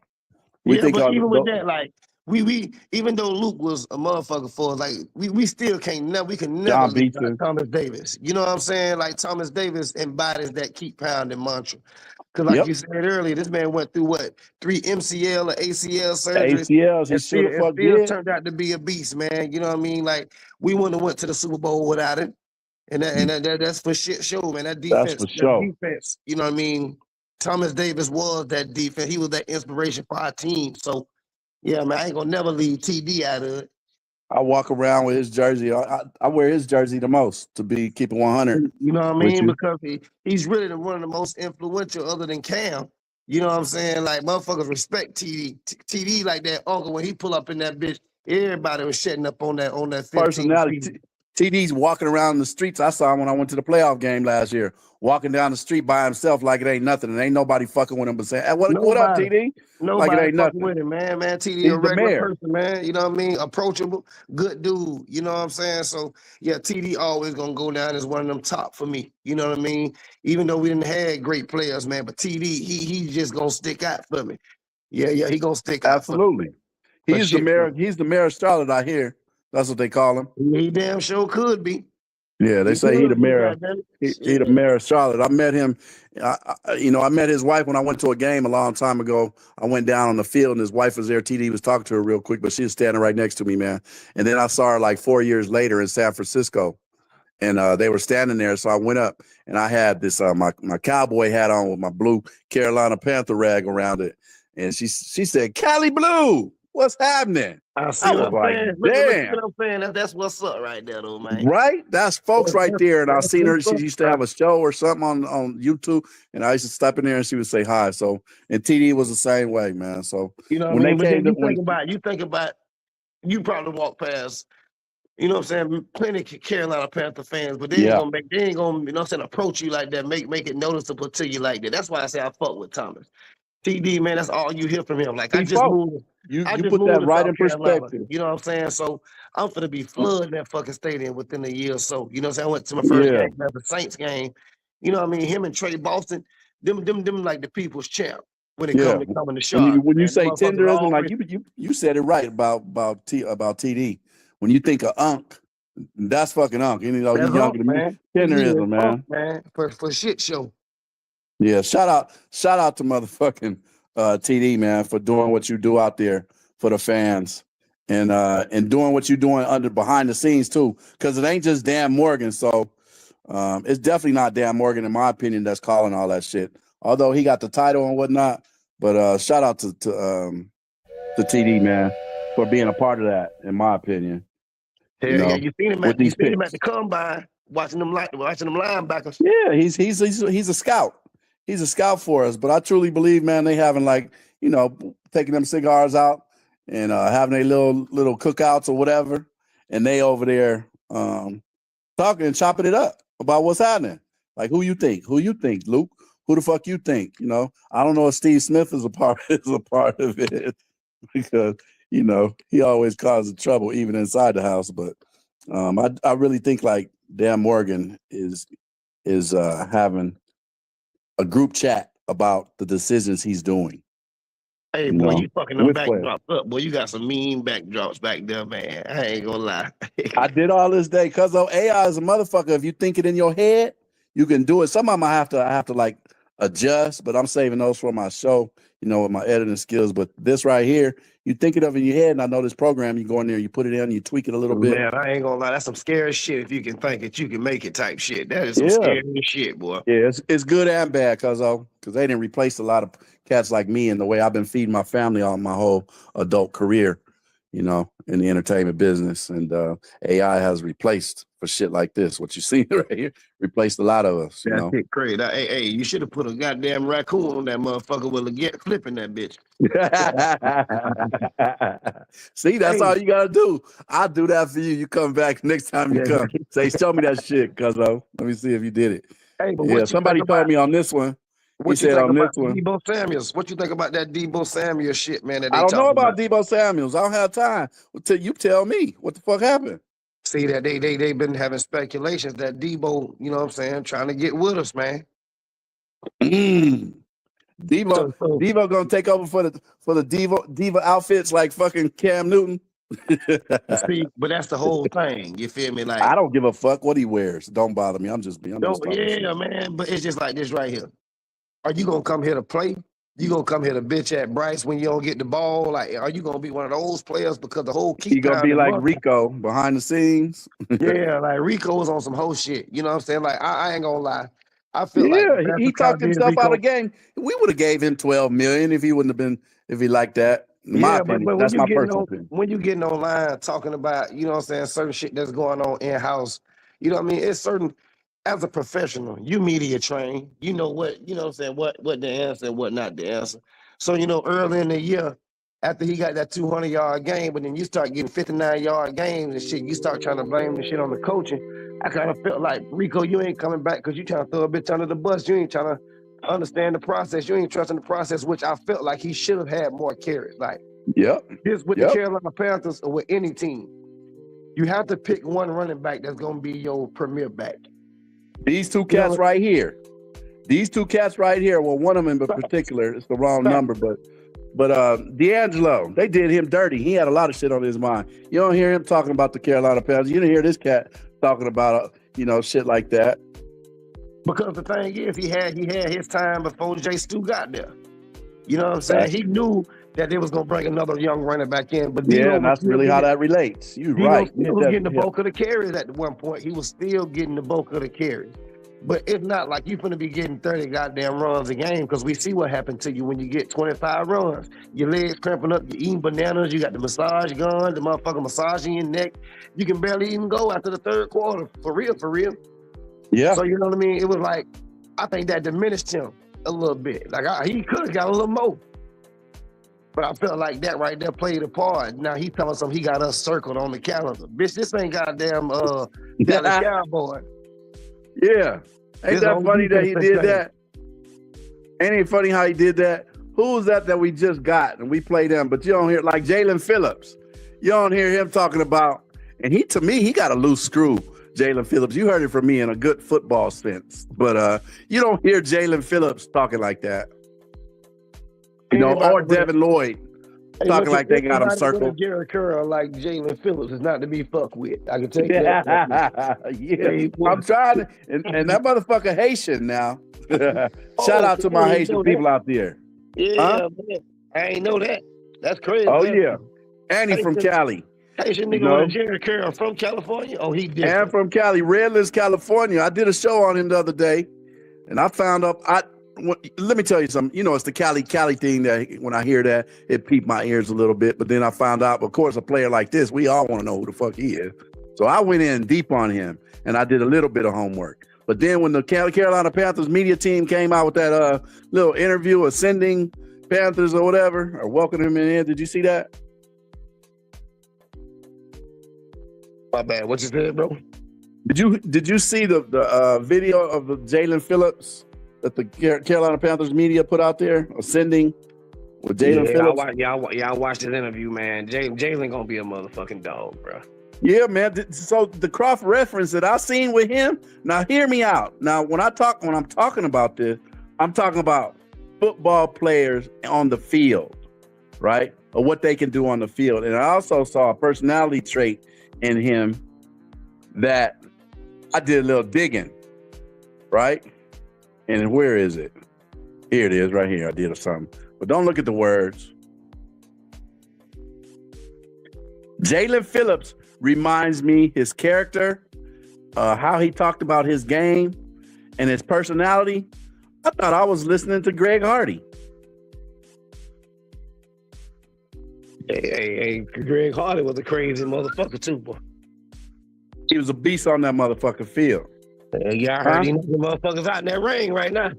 B: but even with that, like we even though Luke was a motherfucker for us, like we still can never leave Thomas Davis. You know what I'm saying? Like Thomas Davis embodies that keep pounding mantra. Because like you said earlier, this man went through 3 MCL or ACL surgeries.
A: ACLs, he still
B: turned out to be a beast, man. You know what I mean? Like, we wouldn't have went to the Super Bowl without him. And that's for shit show, man. That defense,
A: that's for sure.
B: Defense, you know what I mean? Thomas Davis was that defense. He was that inspiration for our team. So, yeah, man, I ain't gonna never leave TD out of it.
A: I walk around with his jersey. I wear his jersey the most, to be keeping 100.
B: You know what I mean? Because he's really one of the most influential other than Cam. You know what I'm saying? Like, motherfuckers respect TD. TD like that uncle, when he pull up in that bitch, everybody was shutting up on that 15.
A: Personality. TD's walking around the streets. I saw him when I went to the playoff game last year, walking down the street by himself like it ain't nothing, and ain't nobody fucking with him but saying, hey, what up, TD?
B: Nobody like it ain't nothing with him, man. TD a regular person, man. You know what I mean? Approachable, good dude. You know what I'm saying? So, yeah, TD always going to go down as one of them top for me. You know what I mean? Even though we didn't have great players, man, but TD, he just going to stick out for me. Yeah, he going to stick out.
A: Absolutely. He's the mayor of Charlotte, I hear. That's what they call him.
B: He damn sure could be.
A: Yeah, they
B: He
A: say he the
B: could be,
A: mayor.
B: goddamn
A: He
B: it.
A: the mayor of Charlotte. I met him. I met his wife when I went to a game a long time ago. I went down on the field and his wife was there. TD was talking to her real quick, but she was standing right next to me, man. And then I saw her like 4 years later in San Francisco, and they were standing there. So I went up and I had this my cowboy hat on with my blue Carolina Panther rag around it, and she said, "Cali Blue, what's happening?"
B: I
A: I
B: see
A: was
B: what I'm
A: like,
B: saying. Look, see
A: "Damn."
B: what I'm saying. That's what's up right there, though, man.
A: Right? That's folks right there. And I seen her. She
B: That's
A: used to have a show or something on YouTube. And I used to step in there and she would say hi. So, and TD was the same way, man. So
B: you know what I
A: when they
B: mean. But
A: came
B: then
A: to, when,
B: you think about, you probably walk past. You know what I'm saying? Plenty of Carolina Panther fans, but they
A: yeah,
B: ain't gonna, you know what I'm saying, approach you like that, make it noticeable to you like that. That's why I say I fuck with Thomas. TD, man, that's all you hear from him. Like
A: he fought.
B: I
A: You
B: just
A: put
B: moved
A: that
B: to
A: right
B: South
A: in
B: Carolina.
A: perspective.
B: You know what I'm saying? So I'm finna be flooding that fucking stadium within a year or so. You know what I'm saying? I went to my first
A: Yeah,
B: game, the Saints game. You know what I mean? Him and Trey Boston, them like the people's champ when it
A: yeah.
B: coming to Charlotte,
A: When you
B: man. Them
A: say
B: motherfuckers
A: tenderism, like
B: always
A: you said it right about TD. When you think of Unc, that's fucking Unc. You know,
B: that's
A: he's younger
B: up,
A: than me.
B: man. He is
A: Tenderism,
B: up,
A: man.
B: man, for shit show.
A: Yeah, shout out to motherfucking TD, man, for doing what you do out there for the fans and doing what you're doing under behind the scenes too, because it ain't just Dan Morgan. So it's definitely not Dan Morgan, in my opinion, that's calling all that shit. Although he got the title and whatnot, but shout out to TD, man, for being a part of that, in my opinion.
B: Hell
A: You
B: yeah,
A: know, with
B: you
A: these
B: seen him at the
A: picks.
B: combine watching them linebackers.
A: Yeah, he's a scout. He's a scout for us. But I truly believe, man, they having like, taking them cigars out and having a little cookouts or whatever, and they over there talking and chopping it up about what's happening. Like who you think? Who you think, Luke? Who the fuck you think? I don't know if Steve Smith is a part of it because he always causes trouble even inside the house. But I really think like Dan Morgan is having a group chat about the decisions he's doing.
B: Hey, boy, you fucking them
A: With players.
B: backdrops up. Boy, you got some mean backdrops back there, man. I ain't gonna lie.
A: I did all this day because AI is a motherfucker. If you think it in your head, you can do it. Some of them I have to like adjust, but I'm saving those for my show, with my editing skills. But this right here, you think it of in your head, and I know this program, you go in there, you put it in, you tweak it a little bit.
B: Man, I ain't gonna lie. That's some scary shit. If you can think it, you can make it type shit. That is some scary shit, boy.
A: Yeah, it's good and bad because they didn't replace a lot of cats like me in the way I've been feeding my family all my whole adult career, in the entertainment business. And AI has replaced for shit like this. What you see right here, replaced a lot of us.
B: That shit crazy. Hey, you should have put a goddamn raccoon on that motherfucker with a get flipping that bitch.
A: See, that's all you gotta do. I'll do that for you. You come back next time you come. Say, show me that shit, cuzzo. Let me see if you did it.
B: Hey, but
A: Yeah, somebody told me on this one. He said on this one.
B: Debo Samuels? What you think about that Debo Samuels shit, man? That
A: I don't know about Debo Samuels. I don't have time. You tell me what the fuck happened.
B: See that they've been having speculations that Debo, you know what I'm saying, trying to get with us, man.
A: Devo gonna take over for the Diva outfits like fucking Cam Newton.
B: See, but that's the whole thing. You feel me? Like
A: I don't give a fuck what he wears. Don't bother me. I'm just
B: man. But it's just like this right here. Are you gonna come here to play? You gonna come here to bitch at Bryce when you don't get the ball? Like, are you gonna be one of those players because the whole
A: he gonna be like Rico behind the scenes?
B: Yeah, like Rico was on some whole shit. You know what I'm saying? Like, I ain't gonna lie. I feel like
A: he talked himself out of game. We would have gave him $12 million if he wouldn't have been if he liked that. In my opinion, that's my personal opinion.
B: When you getting online talking about, you know what I'm saying, certain shit that's going on in house, you know what I mean? It's certain as a professional, you media trained, you know what I'm saying, what the answer and what not the answer. So, early in the year, after he got that 200-yard game, but then you start getting 59-yard games and shit, you start trying to blame the shit on the coaching. I kind of felt like, Rico, you ain't coming back because you trying to throw a bitch under the bus. You ain't trying to understand the process. You ain't trusting the process, which I felt like he should have had more carries. Like, this with the Carolina Panthers or with any team, you have to pick one running back that's going to be your premier back.
A: These two cats right here. Well, one of them in particular, it's the wrong number, but D'Angelo, they did him dirty. He had a lot of shit on his mind. You don't hear him talking about the Carolina Panthers. You didn't hear this cat talking about, shit like that.
B: Because the thing is, he had his time before Jay Stu got there. You know what I'm saying? He knew that they was gonna bring another young running back in. But
A: yeah, and that's really how that relates. You're right.
B: He was getting the bulk of the carries at one point. He was still getting the bulk of the carries. But it's not like you're going to be getting 30 goddamn runs a game, because we see what happened to you when you get 25 runs. Your legs cramping up, you're eating bananas, you got the massage gun, the motherfucker massaging your neck. You can barely even go after the third quarter. For real.
A: Yeah.
B: So, you know what I mean? It was like, I think that diminished him a little bit. Like, he could have got a little more. But I felt like that right there played a part. Now he telling us he got us circled on the calendar. Bitch, this ain't goddamn Dallas Cowboy.
A: Yeah. Ain't that funny that he did that? Ain't it funny how he did that? Who was that we just got and we played them, but you don't hear, like Jalen Phillips. You don't hear him talking about, and to me, he got a loose screw, Jalen Phillips. You heard it from me in a good football sense, but you don't hear Jalen Phillips talking like that. Or Devin Lloyd. Talking like they got him circled.
B: Jerry Curl like Jalen Phillips is not to be fucked with. I can take that.
A: Yeah, I'm trying to, and that motherfucker Haitian now. Shout out to my Haitian people out there.
B: Yeah, man. I ain't know that. That's crazy.
A: Oh yeah, and he from Cali.
B: Haitian nigga with Jerry Curl from California. Oh, he did.
A: And from Cali, Redlands, California. I did a show on him the other day, and I found out let me tell you something. It's the Cali thing that when I hear that, it peeped my ears a little bit. But then I found out, of course, a player like this, we all want to know who the fuck he is. So I went in deep on him, and I did a little bit of homework. But then when the Carolina Panthers media team came out with that little interview, Ascending Panthers or whatever, or welcoming him in, did you see that?
B: My bad. What you said, bro?
A: Did you see the video of the Jalen Phillips that the Carolina Panthers media put out there, Ascending with Jalen Phillips?
B: I watched this interview, man. Jalen gonna be a motherfucking dog, bro.
A: Yeah, man. So the Croft reference that I seen with him, now hear me out. Now, when I'm talking about this, I'm talking about football players on the field, right? Or what they can do on the field. And I also saw a personality trait in him that I did a little digging, right? And where is it? Here it is, right here. I did something. But don't look at the words. Jalen Phillips reminds me, his character, how he talked about his game and his personality. I thought I was listening to Greg Hardy.
B: Hey, Greg Hardy was a crazy motherfucker too, boy.
A: He was a beast on that motherfucking field.
B: Yeah, I heard he the motherfuckers out in that ring right now.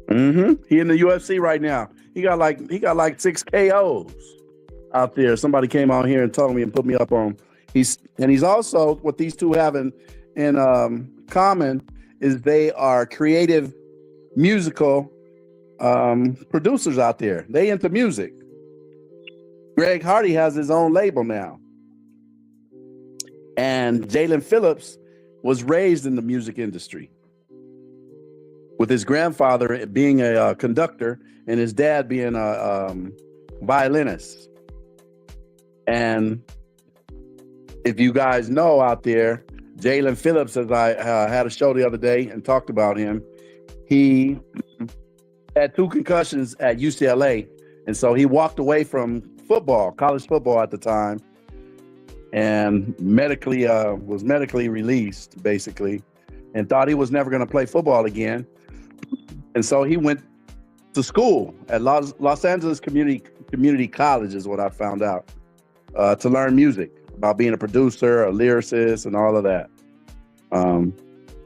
A: Mm-hmm. He in the UFC right now. He got like 6 KOs out there. Somebody came out here and told me and put me up on. He's also, what these two have in common is they are creative musical producers out there. They into music. Greg Hardy has his own label now. And Jalen Phillips was raised in the music industry, with his grandfather being a conductor and his dad being a violinist. And if you guys know out there, Jalen Phillips, as I had a show the other day and talked about him, he had 2 concussions at UCLA. And so he walked away from football, college football at the time, and was medically released, basically, and thought he was never going to play football again. And so he went to school at Los Angeles Community College, is what I found out, to learn music, about being a producer, a lyricist, and all of that.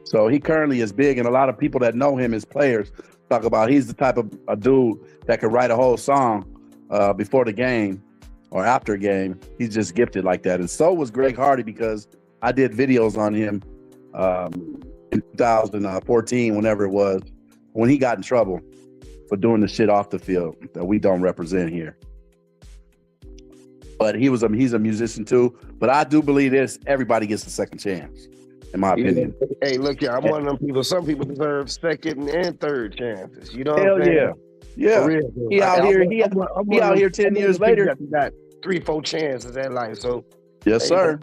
A: So he currently is big, and a lot of people that know him as players talk about he's the type of a dude that could write a whole song before the game or after a game. He's just gifted like that. And so was Greg Hardy, because I did videos on him in 2014, whenever it was, when he got in trouble for doing the shit off the field that we don't represent here. But he's a musician too. But I do believe everybody gets a second chance, in my opinion.
B: Hey, look, I'm one of them people. Some people deserve second and third chances. You know what
A: I'm saying?
B: Yeah.
A: Yeah, he out here 10 years later.
B: Got 3-4 chances at life. So
A: yes, sir.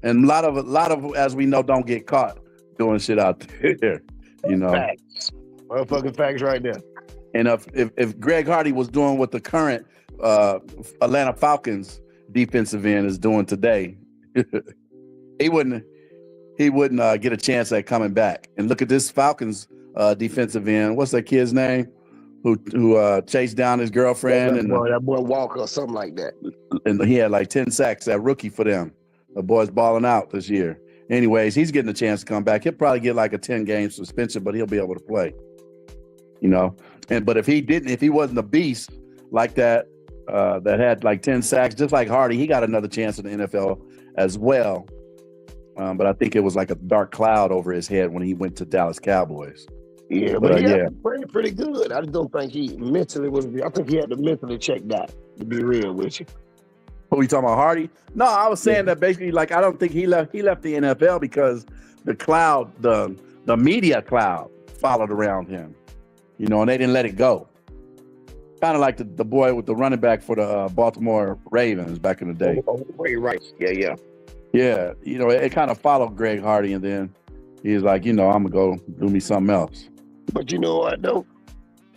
A: And a lot of, as we know, don't get caught doing shit out there. You know,
B: Facts. Motherfucking facts right there.
A: and if Greg Hardy was doing what the current Atlanta Falcons defensive end is doing today, he wouldn't get a chance at coming back. And look at this Falcons defensive end. What's that kid's name? Who chased down his girlfriend
B: that boy Walker or something like that.
A: And he had like 10 sacks. That rookie for them. The boy's balling out this year. Anyways, he's getting a chance to come back. He'll probably get like a 10-game suspension, but he'll be able to play. You know, but if he wasn't a beast like that, that had like 10 sacks, just like Hardy, he got another chance in the NFL as well. But I think it was like a dark cloud over his head when he went to Dallas Cowboys.
B: Yeah, but he played pretty good. I just don't think he mentally was. I think he had to mentally check that, to be real with you.
A: Who you talking about, Hardy? No, I was saying that basically, like, I don't think he left the NFL because the cloud, the media cloud followed around him, you know, and they didn't let it go. Kind of like the boy with the running back for the Baltimore Ravens back in the day.
B: Oh, right. Yeah.
A: Yeah, you know, it kind of followed Greg Hardy, and then he's like, you know, I'm going to go do me something else.
B: But you know what, though?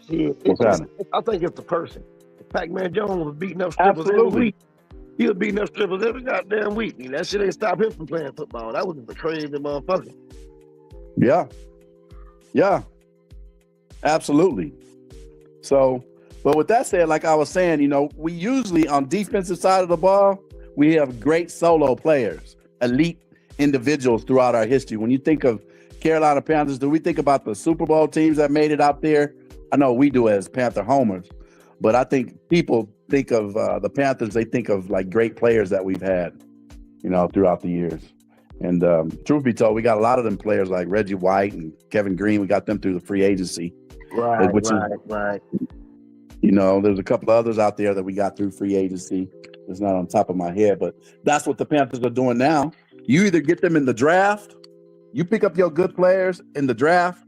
B: I think it's the person. If Pac-Man Jones was beating up strippers every week, he was beating up strippers every goddamn week. And that shit ain't stop him from playing football. That was just a crazy motherfucker.
A: Yeah. Absolutely. So, but with that said, like I was saying, you know, we usually on defensive side of the ball, we have great solo players, elite individuals throughout our history. When you think of Carolina Panthers, do we think about the Super Bowl teams that made it out there? I know we do as Panther homers, but I think people think of the Panthers, they think of like great players that we've had, you know, throughout the years. And truth be told, we got a lot of them players like Reggie White and Kevin Green. We got them through the free agency.
B: Right.
A: You know, there's a couple of others out there that we got through free agency. It's not on top of my head, but that's what the Panthers are doing now. You either get them in the draft, you pick up your good players in the draft,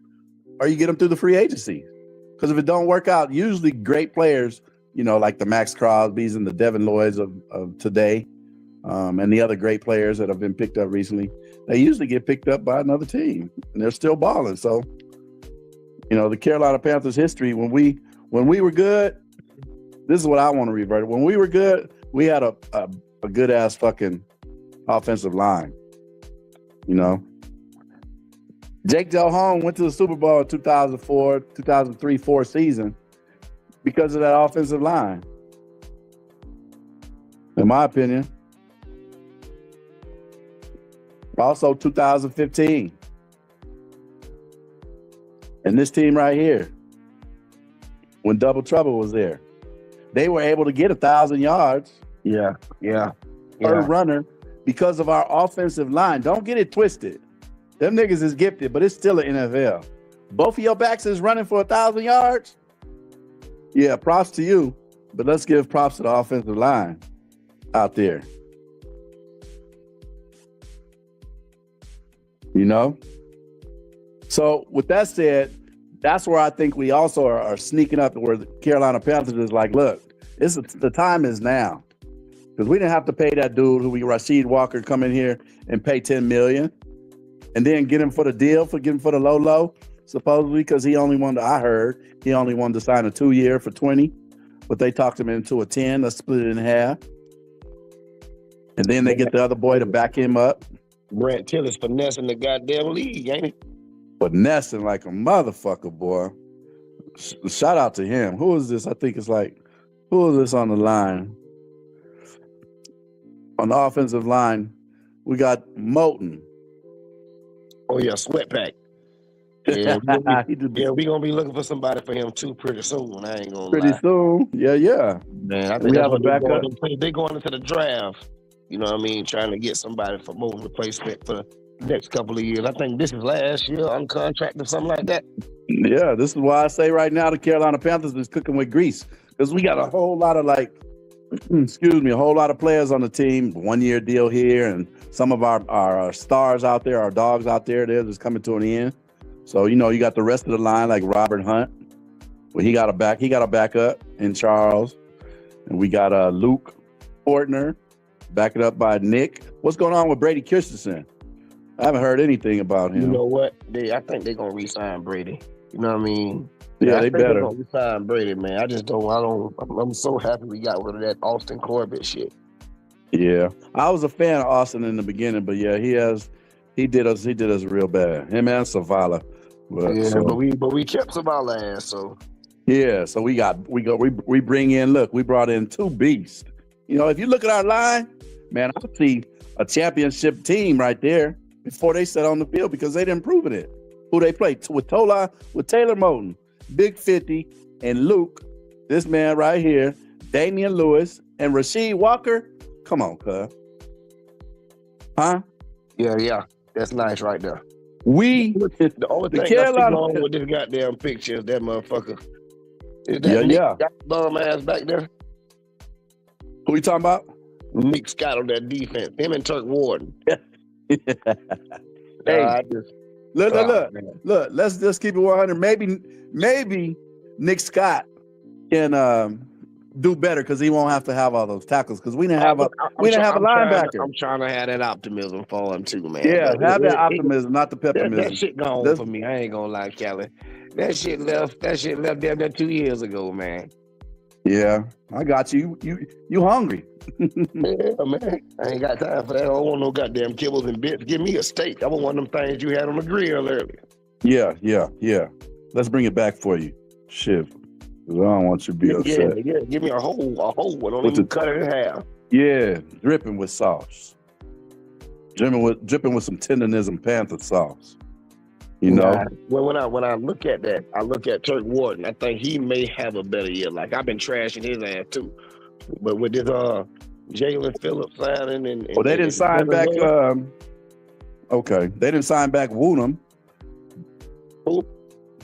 A: or you get them through the free agency. Because if it don't work out, usually great players, you know, like the Max Crosbys and the Devin Lloyds of today, and the other great players that have been picked up recently, they usually get picked up by another team, and they're still balling. So, you know, the Carolina Panthers history, when we were good, this is what I want to revert. When we were good, we had a good ass fucking offensive line. You know, Jake Delhomme went to the Super Bowl in 2003-4 season because of that offensive line. In my opinion. Also 2015. And this team right here, when Double Trouble was there, they were able to get 1,000 yards.
B: Yeah.
A: Per runner because of our offensive line. Don't get it twisted. Them niggas is gifted, but it's still an NFL. Both of your backs is running for 1,000 yards. Yeah, props to you, but let's give props to the offensive line out there. You know? So with that said, that's where I think we also are sneaking up where the Carolina Panthers is like, look, the time is now. Because we didn't have to pay that dude Rasheed Walker come in here and pay $10 million and then get him for the deal, get him for the low, supposedly, because I heard he only wanted to sign a 2-year for 20, but they talked him into a 10, let's split it in half. And then they get the other boy to back him up.
B: Brett Tiller's finessing the goddamn league, ain't he?
A: Finessing like a motherfucker, boy. Shout out to him. Who is this? I think it's like, who is this on the line? On the offensive line, we got Moulton.
B: Oh, yeah, Sweatpack. Yeah, we're going to be looking for somebody for him, too, pretty soon. I ain't going to lie.
A: Pretty soon? Yeah.
B: Man, I think we have a backup. They're going into the draft, you know what I mean, trying to get somebody for Moulton replacement for the next couple of years. I think this is last year on contract or something like that.
A: Yeah, this is why I say right now the Carolina Panthers is cooking with grease. Because we got a whole lot of a whole lot of players on the team, 1-year deal here, and some of our stars out there, our dogs out there, they're just coming to an end. So, you know, you got the rest of the line like Robert Hunt. Well, he got a backup in Charles. And we got Luke Fortner. Back it up by Nick. What's going on with Brady Christensen? I haven't heard anything about him.
B: You know what? I think they're gonna re-sign Brady. You know what I mean?
A: Yeah, they
B: I think
A: better.
B: they're gonna re-sign Brady, man. I'm so happy we got rid of that Austin Corbett shit.
A: Yeah, I was a fan of Austin in the beginning, but yeah, he did us real bad. Him and Savala.
B: But we kept Savala ass, so
A: yeah. So we brought in two beasts. You know, if you look at our line, man, I see a championship team right there before they set on the field because they didn't prove it. Who they played with Taylor Moton, Big 50, and Luke. This man right here, Damian Lewis, and Rasheed Walker. Come on, cuz. Huh?
B: Yeah. That's nice right there.
A: The
B: only thing
A: Carolina
B: I see wrong with this goddamn picture is that motherfucker. Is that
A: Yeah,
B: Nick
A: yeah.
B: Scott bum ass back there?
A: Who you talking about?
B: Nick Scott on that defense. Him and Turk Warden.
A: Hey, look.
B: Man.
A: Look, let's just keep it 100. Maybe Nick Scott can do better because he won't have to have all those tackles because we didn't have a linebacker.
B: I'm trying to have that optimism for him too, man.
A: Yeah, have that optimism, not the pessimism.
B: That shit gone for me. I ain't gonna lie, Kelly. That shit left damn near 2 years ago, man.
A: Yeah, I got you. You hungry?
B: Yeah, man. I ain't got time for that. I don't want no goddamn kibbles and bits. Give me a steak. I want one of them things you had on the grill earlier.
A: Yeah. Let's bring it back for you, Shiv. I don't want you to be upset.
B: Yeah. Give me a whole one. Don't even cut it in half.
A: Yeah, dripping with sauce. Dripping with some tenderism Panther sauce. You know?
B: Well, when I look at that, I look at Turk Warden. I think he may have a better year. Like, I've been trashing his ass too. But with this Jalen Phillips signing and
A: well, they didn't sign back okay. They didn't sign back Woonham.
B: Who?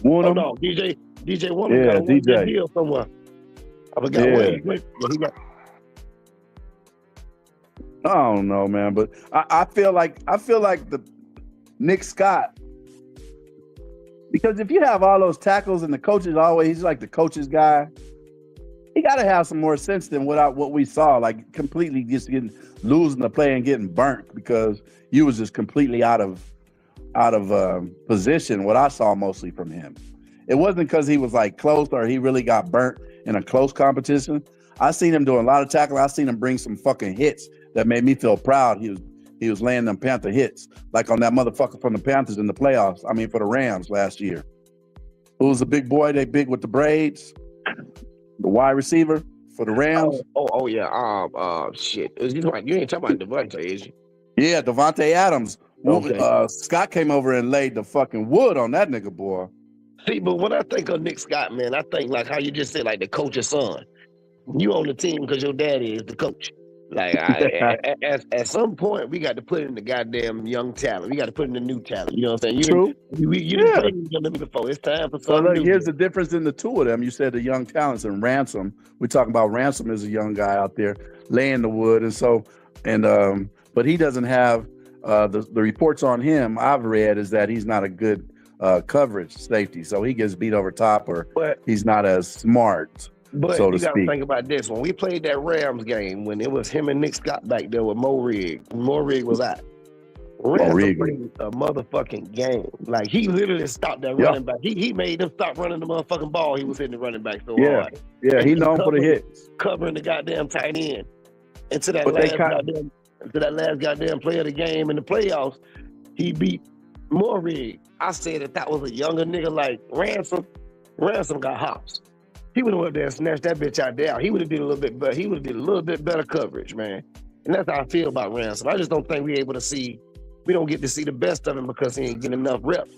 A: Woonham?
B: Oh no, DJ Woonham got a
A: DJ
B: deal somewhere. I forgot where he went. He got.
A: I don't know, man, but I feel like the Nick Scott, because if you have all those tackles and the coaches he's like the coach's guy, he got to have some more sense than what we saw, like completely just losing the play and getting burnt because you was just completely out of position. What I saw mostly from him, it wasn't because he was like close or he really got burnt in a close competition. I seen him doing a lot of tackling. I seen him bring some fucking hits that made me feel proud. He was laying them Panther hits, like on that motherfucker from the Panthers in the playoffs. I mean, for the Rams last year. Who was the big boy? They big with the braids, the wide receiver for the Rams.
B: Oh yeah. Shit. You ain't talking about Devontae, is you?
A: Yeah, Devontae Adams.
B: Okay.
A: Scott came over and laid the fucking wood on that nigga, boy.
B: See, but when I think of Nick Scott, man, I think like how you just said, like the coach's son. You on the team because your daddy is the coach. Like at some point, we got to put in the goddamn young talent. We got to put in the new talent. You know what I'm saying?
A: True.
B: You didn't play them before. It's time for something new.
A: Here's the difference in the two of them. You said the young talents and Ransom. We're talking about Ransom as a young guy out there laying the wood, but he doesn't have the reports on him I've read is that he's not a good coverage safety, so he gets beat over top or he's not as smart.
B: But
A: so
B: you got to think about this. When we played that Rams game, when it was him and Nick Scott back there with Mo Rig was out. Rams played a motherfucking game. Like, he literally stopped that running back. He made them stop running the motherfucking ball. He was hitting the running back so hard.
A: Yeah, he known for the hits.
B: Covering the goddamn tight end. And to that last goddamn play of the game in the playoffs, he beat Mo Rig. I said that was a younger nigga like Ransom. Ransom got hops. He would have went up there and snatched that bitch out there. He would have did a little bit better. He would have did a little bit better coverage, man. And that's how I feel about Ransom. I just don't think we don't get to see the best of him because he ain't getting enough reps.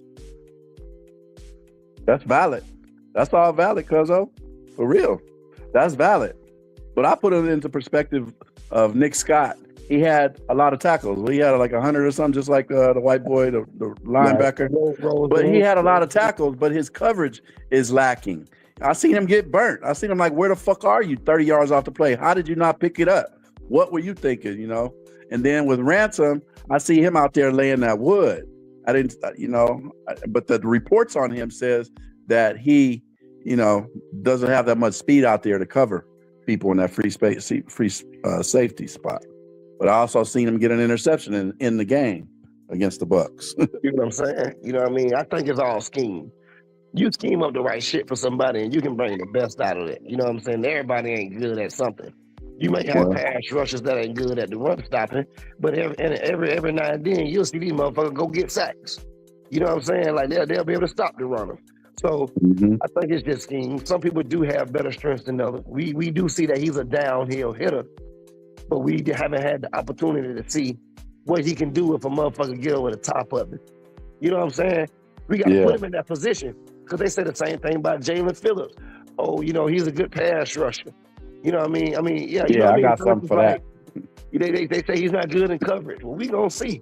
A: That's valid. That's all valid, cuzzo. For real. That's valid. But I put it into perspective of Nick Scott. He had a lot of tackles. He had like 100 or something, just like the white boy, the linebacker. But he had a lot of tackles, but his coverage is lacking. I seen him get burnt. I seen him like, where the fuck are you 30 yards off the play? How did you not pick it up? What were you thinking, you know? And then with Ransom, I see him out there laying that wood. I didn't, but the reports on him says that he, doesn't have that much speed out there to cover people in that free safety spot. But I also seen him get an interception in the game against the Bucks.
B: You know what I'm saying? You know what I mean? I think it's all scheme. You scheme up the right shit for somebody and you can bring the best out of it. You know what I'm saying? Everybody ain't good at something. You may have pass rushers that ain't good at the run stopping, but every now and then you'll see these motherfuckers go get sacks. You know what I'm saying? Like they'll be able to stop the runner. So I think it's just scheme. Some people do have better strengths than others. We do see that he's a downhill hitter, but we haven't had the opportunity to see what he can do if a motherfucker get over the top of it. You know what I'm saying? We got to put him in that position because they say the same thing about Jalen Phillips. Oh, you know, he's a good pass rusher. You know what I mean? Yeah, you know what I mean?
A: got something for that.
B: They say he's not good in coverage. Well, we gonna see.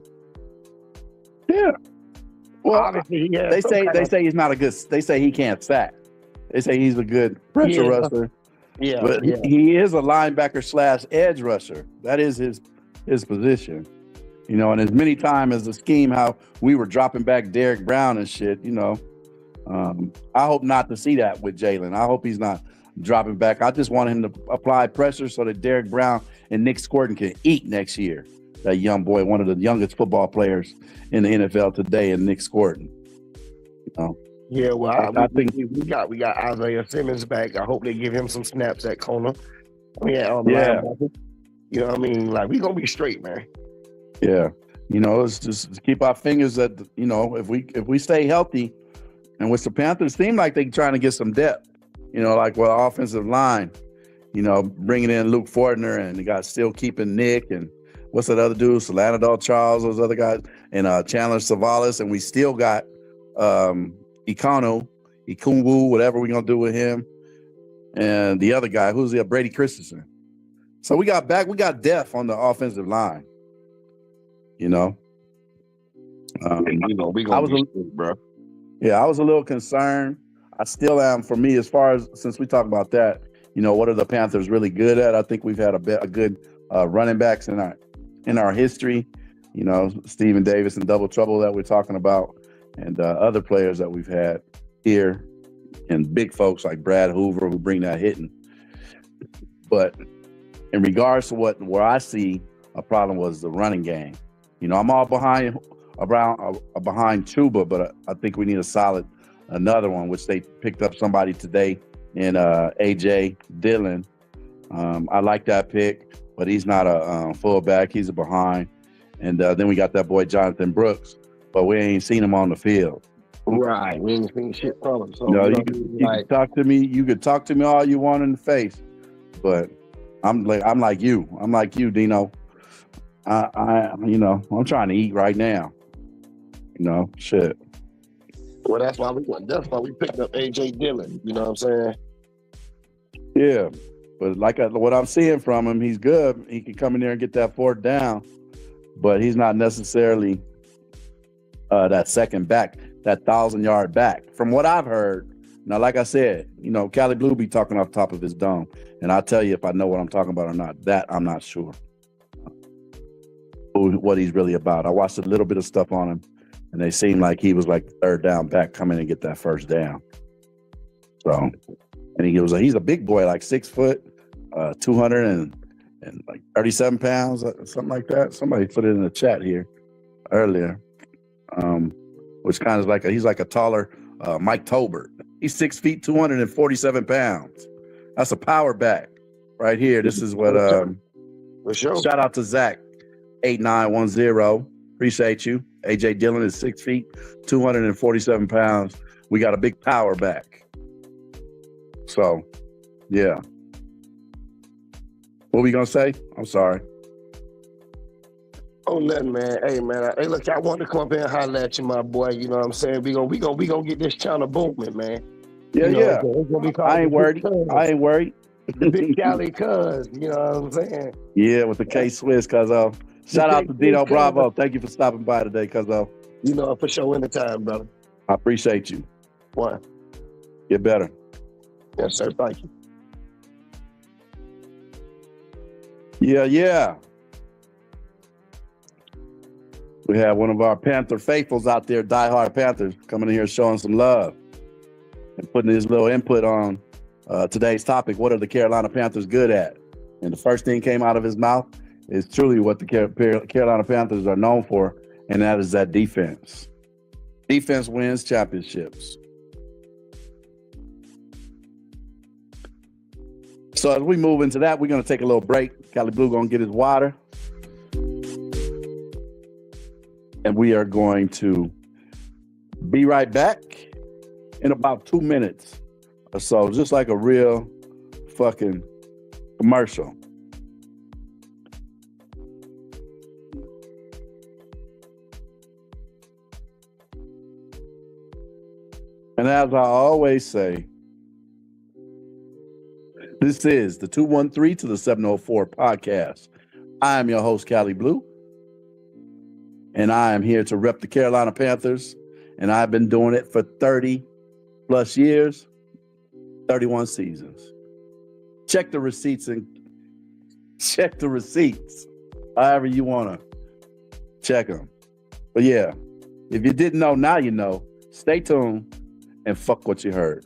A: Yeah. Well,
B: obviously,
A: they say he's not a good. They say he can't sack. They say he's a good pressure rusher.
B: Yeah,
A: but he is a linebacker / edge rusher. That is his position. You know, and as many times as the scheme, how we were dropping back Derek Brown and shit, you know, I hope not to see that with Jalen. I hope he's not dropping back. I just want him to apply pressure so that Derek Brown and Nick Scorton can eat next year. That young boy, one of the youngest football players in the NFL today, and Nick Scorton. You know?
B: Yeah, well, I think we got Isaiah Simmons back. I hope they give him some snaps at corner. Linebacker. You know what I mean? Like, we gonna be straight, man.
A: Yeah, you know, let's just keep our fingers that, you know, if we stay healthy, and which the Panthers seem like they trying to get some depth, you know, like offensive line, you know, bringing in Luke Fortner, and they got still keeping Nick, and what's that other dude, Salanadol Charles, those other guys, and Chandler Savalas, and we still got Ikunwu, whatever we're gonna do with him, and the other guy, who's the Brady Christensen. So we got depth on the offensive line. You know,
B: we gonna bro.
A: Yeah, I was a little concerned. I still am. For me, as far as since we talk about that, you know, what are the Panthers really good at? I think we've had a good running backs in our history. You know, Stephen Davis and Double Trouble that we're talking about, and other players that we've had here, and big folks like Brad Hoover who bring that hitting. But in regards to where I see a problem was the running game. You know, I'm all behind Chuba, but I think we need another one, which they picked up somebody today in AJ Dillon. I like that pick, but he's not a fullback. He's a behind. And then we got that boy Jonathan Brooks, but we ain't seen him on the field.
B: Right, we ain't seen shit from him. So
A: you can talk to me. You could talk to me all you want in the face, but I'm like you. I'm like you, Dino. I'm trying to eat right now. You know, shit.
B: Well, that's why we picked up AJ Dillon. You know what I'm saying?
A: Yeah, but what I'm seeing from him, he's good. He can come in there and get that fourth down, but he's not necessarily that second back, that 1,000-yard back. From what I've heard, now, like I said, you know, Cali Blue be talking off the top of his dome, and I'll tell you if I know what I'm talking about or not. That I'm not sure what he's really about. I watched a little bit of stuff on him, and they seemed like he was like the third down back, come in and get that first down. So, and he's a big boy, like 6 foot, 237 pounds, something like that. Somebody put it in the chat here earlier, which kind of he's like a taller Mike Tolbert. He's 6 feet, 247 pounds. That's a power back right here. This is what.
B: For sure.
A: Shout out to Zach. 8910. Appreciate you. AJ Dillon is 6 feet, 247 pounds. We got a big power back. So, yeah. What were you gonna say? I'm sorry.
B: Oh, nothing, man. Hey, man. Hey, look, I wanted to come up here and holler at you, my boy. You know what I'm saying? We gonna get this channel booming, man.
A: Yeah,
B: it's gonna be called
A: I ain't worried.
B: The Big Cali Cuz, you know what I'm saying?
A: Yeah, with the K-Swiss, cuzzo. Shout out to Dino Bravo. Thank you for stopping by today, cuzzo.
B: You know, for sure, anytime, brother.
A: I appreciate you.
B: What?
A: Get better.
B: Yes, sir. Thank you.
A: Yeah. We have one of our Panther faithfuls out there, diehard Panthers, coming in here showing some love and putting his little input on today's topic. What are the Carolina Panthers good at? And the first thing came out of his mouth, is truly what the Carolina Panthers are known for, and that is that defense. Defense wins championships. So as we move into that, we're going to take a little break. Cali Blue going to get his water. And we are going to be right back in about 2 minutes or so, just like a real fucking commercial. And as I always say, this is the 213 to the 704 podcast. I am your host, Cali Blue, and I am here to rep the Carolina Panthers, and I've been doing it for 30 plus years, 31 seasons. Check the receipts, however you want to check them. But yeah, if you didn't know, now you know. Stay tuned and fuck what you heard.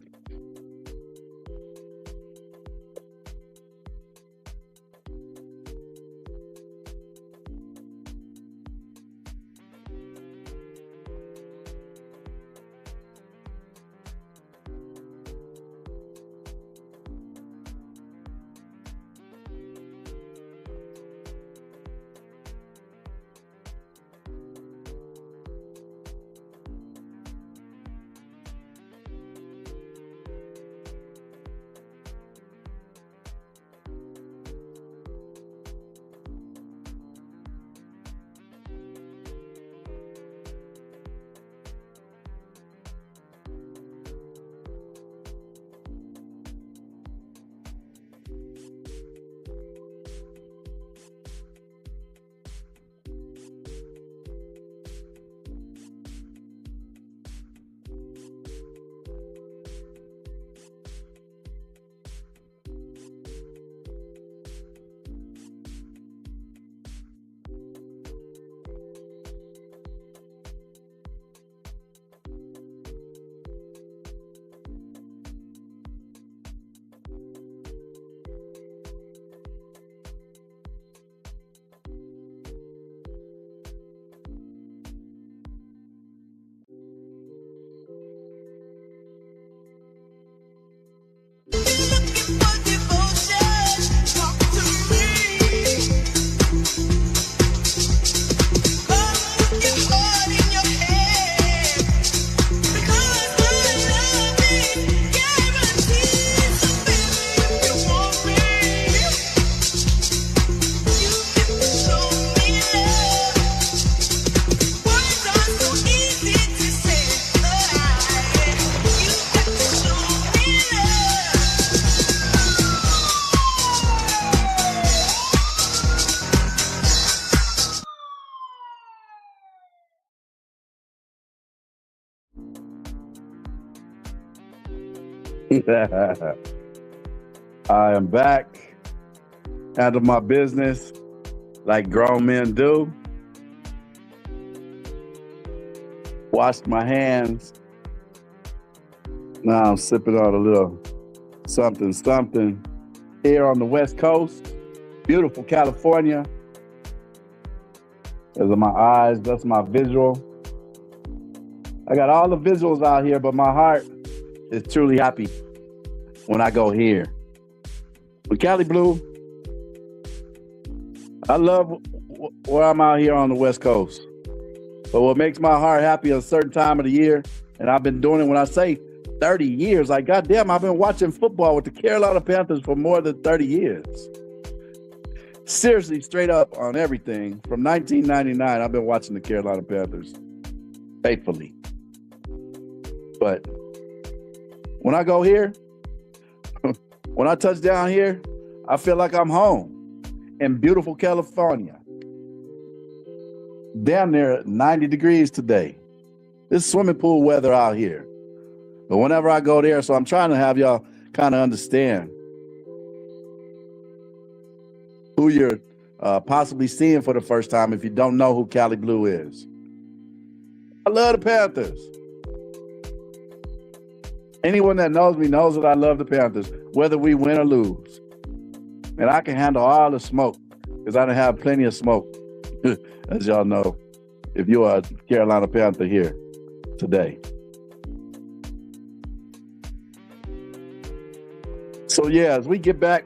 A: I am back, handle my business like grown men do. Washed my hands. Now I'm sipping on a little something here on the West Coast. Beautiful California. Those are my eyes, that's my visual. I got all the visuals out here, but my heart is truly happy when I go here. With Cali Blue, I love where I'm out here on the West Coast. But what makes my heart happy a certain time of the year, and I've been doing it when I say 30 years, like goddamn, I've been watching football with the Carolina Panthers for more than 30 years. Seriously, straight up on everything. From 1999, I've been watching the Carolina Panthers faithfully. But when I go here, when I touch down here, I feel like I'm home in beautiful California. Damn near 90 degrees today. This swimming pool weather out here. But whenever I go there, so I'm trying to have y'all kind of understand who you're possibly seeing for the first time if you don't know who Cali Blue is. I love the Panthers. Anyone that knows me knows that I love the Panthers, whether we win or lose. And I can handle all the smoke. because I done have plenty of smoke, as y'all know, if you are a Carolina Panther here today. So yeah, as we get back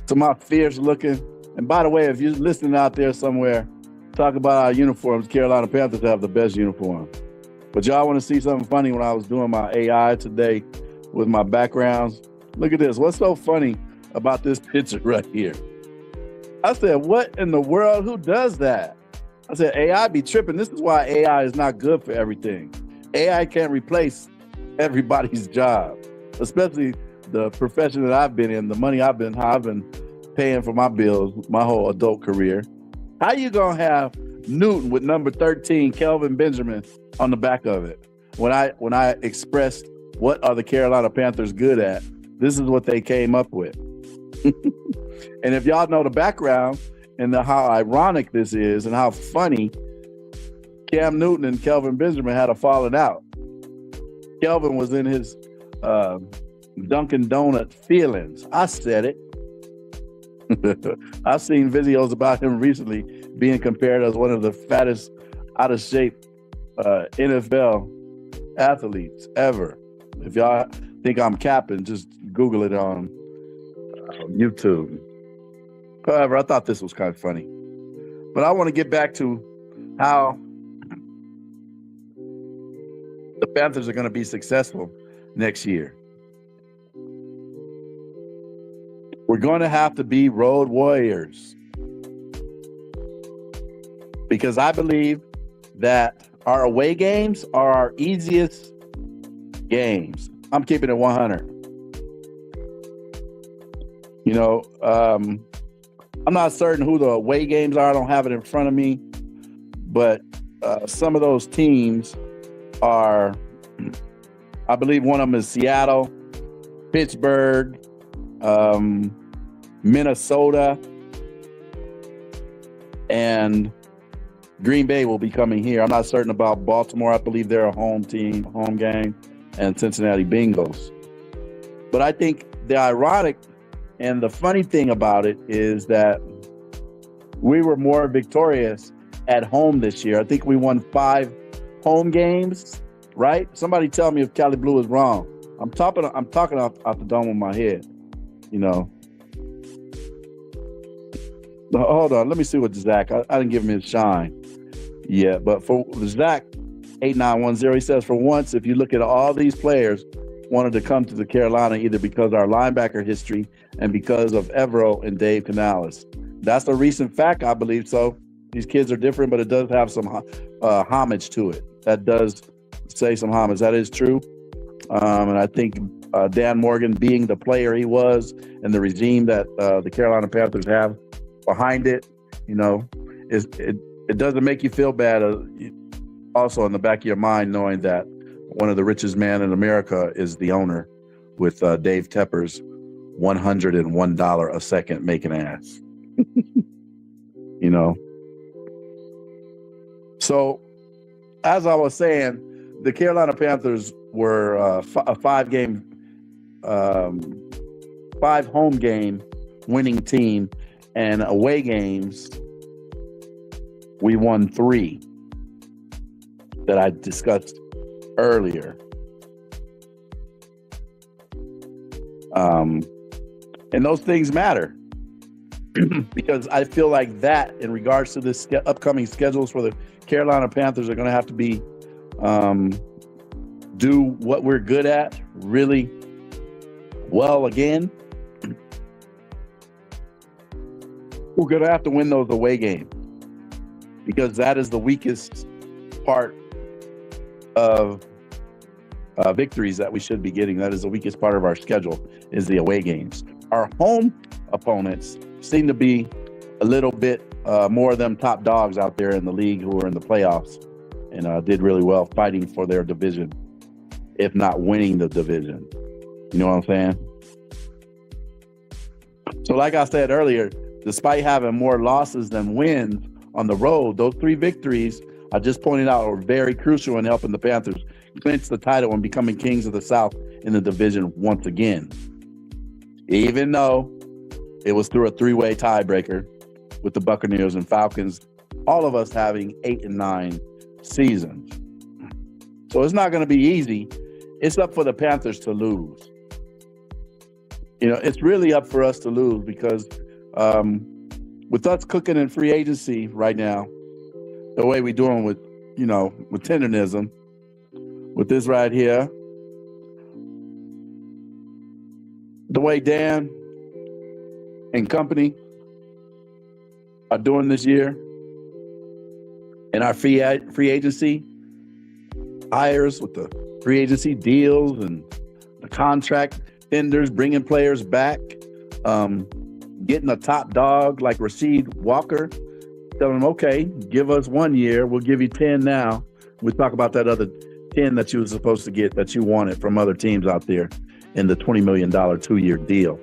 A: to my fierce looking, and by the way, if you're listening out there somewhere, talk about our uniforms, Carolina Panthers have the best uniform. But y'all want to see something funny? When I was doing my AI today with my backgrounds, look at this. What's so funny about this picture right here? I said, what in the world? Who does that? I said, AI be tripping. This is why AI is not good for everything. AI can't replace everybody's job, especially the profession that I've been in, the money I've been paying for my bills my whole adult career. How you gonna have Newton with number 13, Kelvin Benjamin, on the back of it? When I expressed what are the Carolina Panthers good at, this is what they came up with. And if y'all know the background and how ironic this is and how funny, Cam Newton and Kelvin Benjamin had a falling out. Kelvin was in his Dunkin' Donut feelings. I said it. I've seen videos about him recently being compared as one of the fattest, out of shape NFL athletes ever. If y'all think I'm capping, just Google it on YouTube. However, I thought this was kind of funny. But I want to get back to how the Panthers are going to be successful next year. We're going to have to be road warriors, because I believe that our away games are our easiest games. I'm keeping it 100. You know, I'm not certain who the away games are. I don't have it in front of me, but some of those teams are, I believe one of them is Seattle, Pittsburgh, Minnesota, and Green Bay will be coming here. I'm not certain about Baltimore. I believe they're a home team, home game, and Cincinnati Bengals. But I think the ironic and the funny thing about it is that we were more victorious at home this year. I think we won 5 home games, right? Somebody tell me if Cali Blue is wrong. I'm talking out the dome of my head, you know. Hold on, let me see what Zach. I didn't give him his shine yet, but for Zach 8910, he says, for once, if you look at all these players wanted to come to the Carolina either because our linebacker history and because of Evero and Dave Canales. That's a recent fact, I believe so. These kids are different, but it does have some homage to it. That does say some homage. That is true. And I think Dan Morgan, being the player he was and the regime that the Carolina Panthers have behind it, you know, it doesn't make you feel bad. Also in the back of your mind, knowing that one of the richest men in America is the owner, with Dave Tepper's $101 a second making ass. You know. So, as I was saying, the Carolina Panthers were a 5 home game winning team, and away games we won 3 that I discussed earlier. And those things matter because I feel like that, in regards to this upcoming schedules for the Carolina Panthers, are going to have to be do what we're good at really well again. We're going to have to win those away games, because that is the weakest part of victories that we should be getting. That is the weakest part of our schedule, is the away games. Our home opponents seem to be a little bit more of them top dogs out there in the league who are in the playoffs and did really well fighting for their division, if not winning the division. You know what I'm saying? So like I said earlier, despite having more losses than wins on the road, those 3 victories I just pointed out are very crucial in helping the Panthers clinch the title and becoming kings of the South in the division once again. Even though It was through a 3-way tiebreaker with the Buccaneers and Falcons, all of us having 8 and 9 seasons. So it's not going to be easy. It's up for the Panthers to lose. It's really up for us to lose because with us cooking in free agency right now, the way we're doing with tenderism, with this right here, the way Dan and company are doing this year, and our free agency hires with the free agency deals and the contract vendors bringing players back, getting a top dog like Rasheed Walker, telling them, okay, give us 1 year, we'll give you 10 now. We'll talk about that other 10 that you were supposed to get that you wanted from other teams out there in the $20 million 2-year deal.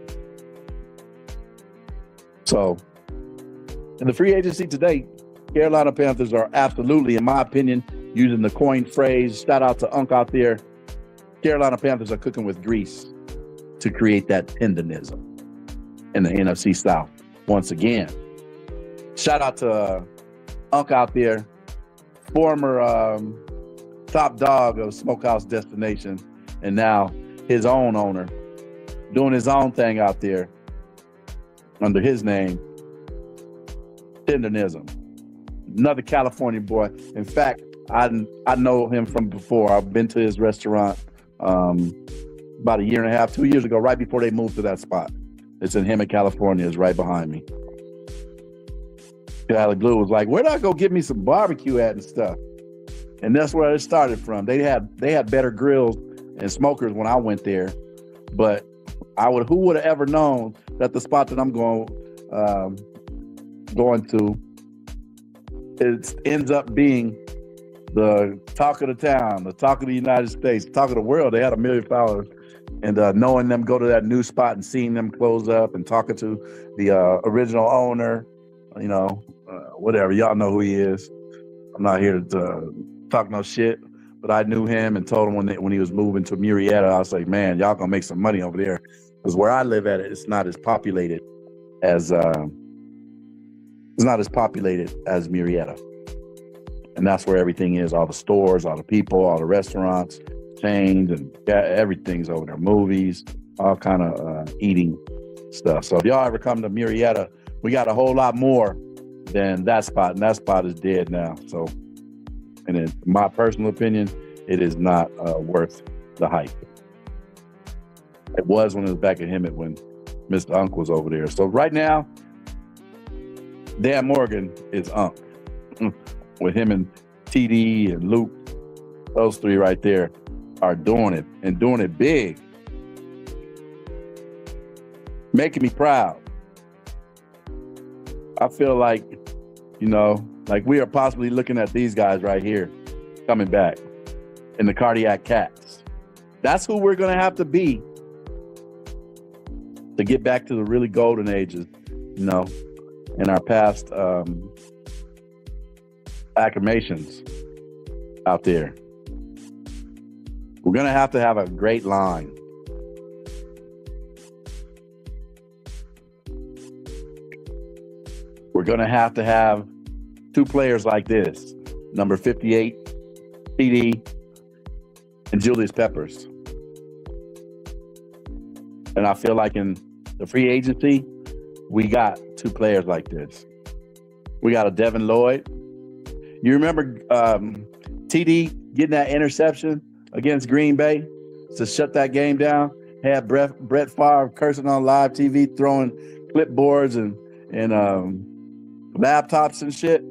A: So in the free agency today, Carolina Panthers are absolutely, in my opinion, using the coin phrase, shout out to Unc out there, Carolina Panthers are cooking with grease to create that tenderism in the NFC South once again. Shout out to Unc out there, former top dog of Smokehouse Destination, and now his own owner, doing his own thing out there under his name, tenderism. Another California boy. In fact, I know him from before. I've been to his restaurant about 1.5 years, 2 years ago, right before they moved to that spot. It's in Hemet, California. It's right behind me. Guy Glue was like, where'd I go get me some barbecue at and stuff? And that's where it started from. They had better grills and smokers when I went there, but who would have ever known that the spot that I'm going to, it ends up being the talk of the town, the talk of the United States, the talk of the world. They had 1 million followers, and knowing them go to that new spot and seeing them close up and talking to the original owner, whatever, y'all know who he is. I'm not here to talk no shit, but I knew him and told him when he was moving to Murrieta, I was like, man, y'all gonna make some money over there, because where I live at, it's not as populated as Murrieta. And that's where everything is, all the stores, all the people, all the restaurants, chains, and everything's over there, movies, all kind of eating stuff. So if y'all ever come to Murrieta, we got a whole lot more than that spot, and that spot is dead now. So, and in my personal opinion, it is not worth the hype. It was when it was back at Hemet when Mr. Unc was over there. So right now, Dan Morgan is Unc. With him and TD and Luke, those three right there are doing it, and doing it big. Making me proud. I feel like, like we are possibly looking at these guys right here coming back in the Cardiac Cats. That's who we're going to have to be to get back to the really golden ages, in our past acclamations out there. We're going to have a great line. We're going to have 2 players like this, number 58, TD, and Julius Peppers. And I feel like in the free agency, we got 2 players like this. We got a Devin Lloyd. You remember TD getting that interception against Green Bay to shut that game down? Had Brett Favre cursing on live TV, throwing clipboards and laptops and shit.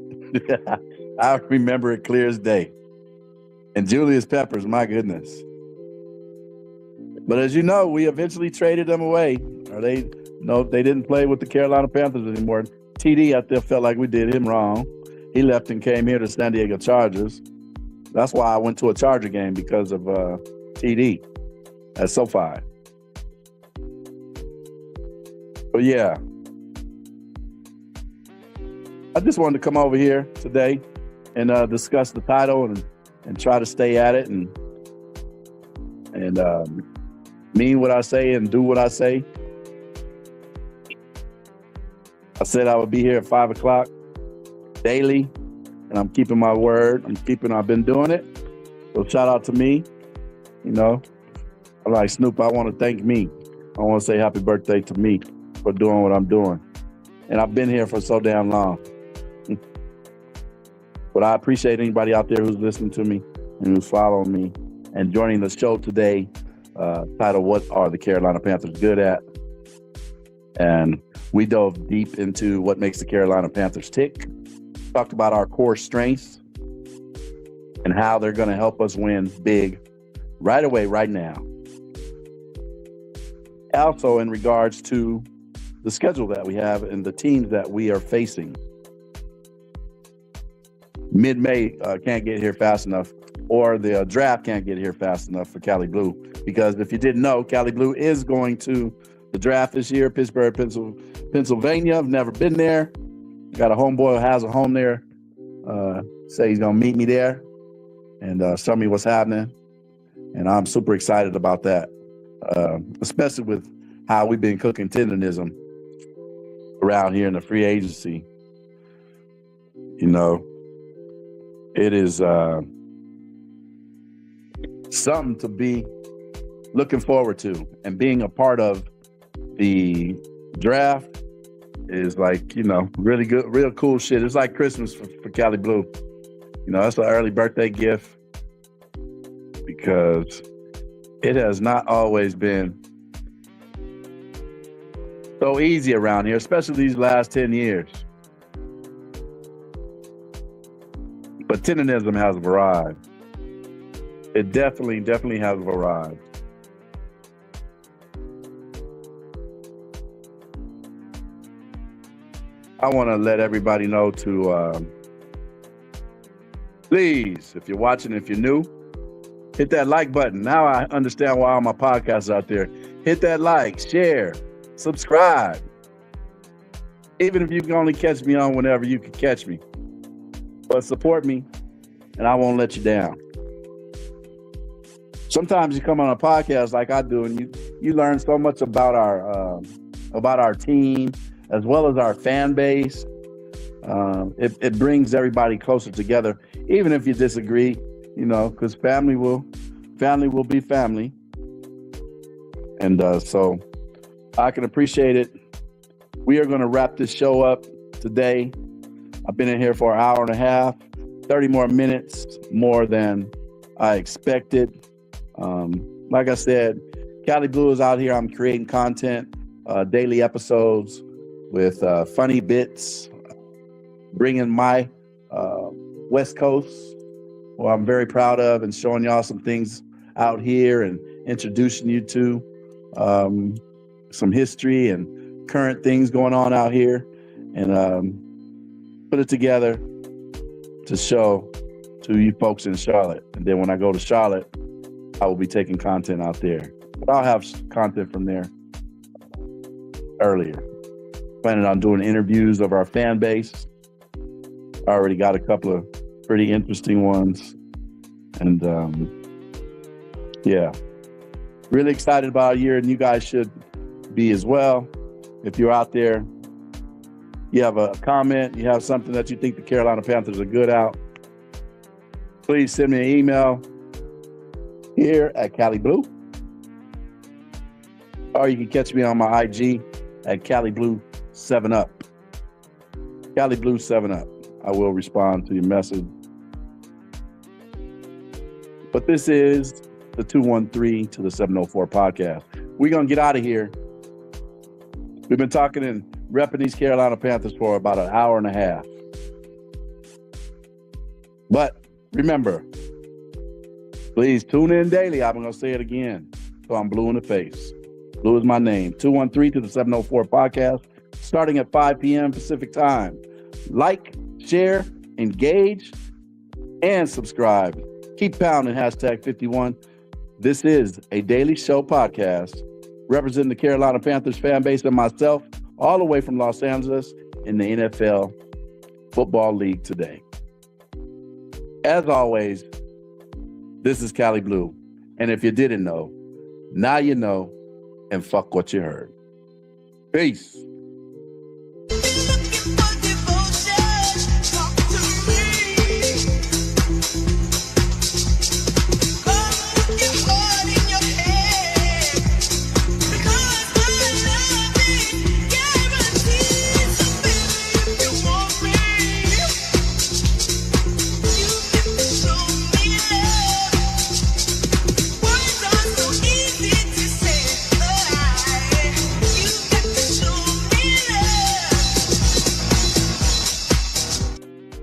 A: I remember it clear as day. And Julius Peppers, my goodness. But as you know, we eventually traded them away. Or they didn't play with the Carolina Panthers anymore. TD out there felt like we did him wrong. He left and came here to San Diego Chargers. That's why I went to a Charger game, because of TD at SoFi. But yeah, I just wanted to come over here today and discuss the title and try to stay at it and mean what I say and do what I say. said I would be here at 5 o'clock daily, and I'm keeping my word. I've been doing it. So shout out to me. You know, I'm like Snoop, I want to thank me. I want to say happy birthday to me for doing what I'm doing. And I've been here for so damn long. But I appreciate anybody out there who's listening to me and who's following me and joining the show today, titled What Are the Carolina Panthers Good At? And we dove deep into what makes the Carolina Panthers tick, talked about our core strengths and how they're going to help us win big right away, right now. Also, in regards to the schedule that we have and the teams that we are facing. Mid-May can't get here fast enough, or the draft can't get here fast enough for Cali Blue, because if you didn't know, Cali Blue is going to the draft this year, Pittsburgh, Pennsylvania. I've never been there. Got a homeboy who has a home there. Say he's going to meet me there and show me what's happening. And I'm super excited about that, especially with how we've been cooking tenderism around here in the free agency. You know, it is something to be looking forward to, and being a part of the draft is like, you know, really good, real cool shit. It's like Christmas for Cali Blue. You know, that's an early birthday gift, because it has not always been so easy around here, especially these last 10 years. But tenderism has arrived. It definitely has arrived. I want to let everybody know to please, if you're watching, if you're new, hit that like button. Now I understand why all my podcasts out there. Hit that like, share, subscribe. Even if you can only catch me on whenever you can catch me. But support me, and I won't let you down. Sometimes you come on a podcast like I do, and you learn so much about our team, as well as our fan base. It brings everybody closer together, even if you disagree, you know, because family will be family. And so I can appreciate it. We are going to wrap this show up today. I've been in here for an hour and a half, 30 more minutes more than I expected. Like I said, Cali Blue is out here. I'm creating content, daily episodes with funny bits, bringing my West Coast, who I'm very proud of, and showing y'all some things out here and introducing you to some history and current things going on out here, and put it together to show to you folks in Charlotte. And then when I go to Charlotte, I will be taking content out there. But I'll have content from there earlier. Planning on doing interviews of our fan base. I already got a couple of pretty interesting ones. And yeah, really excited about our year, and you guys should be as well. If you're out there, you have a comment, you have something that you think the Carolina Panthers are good at, please send me an email here at Cali Blue. Or you can catch me on my IG at Cali Blue 7up. Cali Blue 7up. I will respond to your message. But this is the 213 to the 704 podcast. We're going to get out of here. We've been talking and repping these Carolina Panthers for about an hour and a half. But remember, please tune in daily. I'm going to say it again, so I'm blue in the face. Blue is my name. 213 to the 704 podcast, starting at 5 p.m. Pacific time. Like, share, engage, and subscribe. Keep pounding hashtag 51. This is a daily show podcast representing the Carolina Panthers fan base and myself, all the way from Los Angeles in the NFL Football League today. As always, this is Cali Blue. And if you didn't know, now you know, and fuck what you heard. Peace.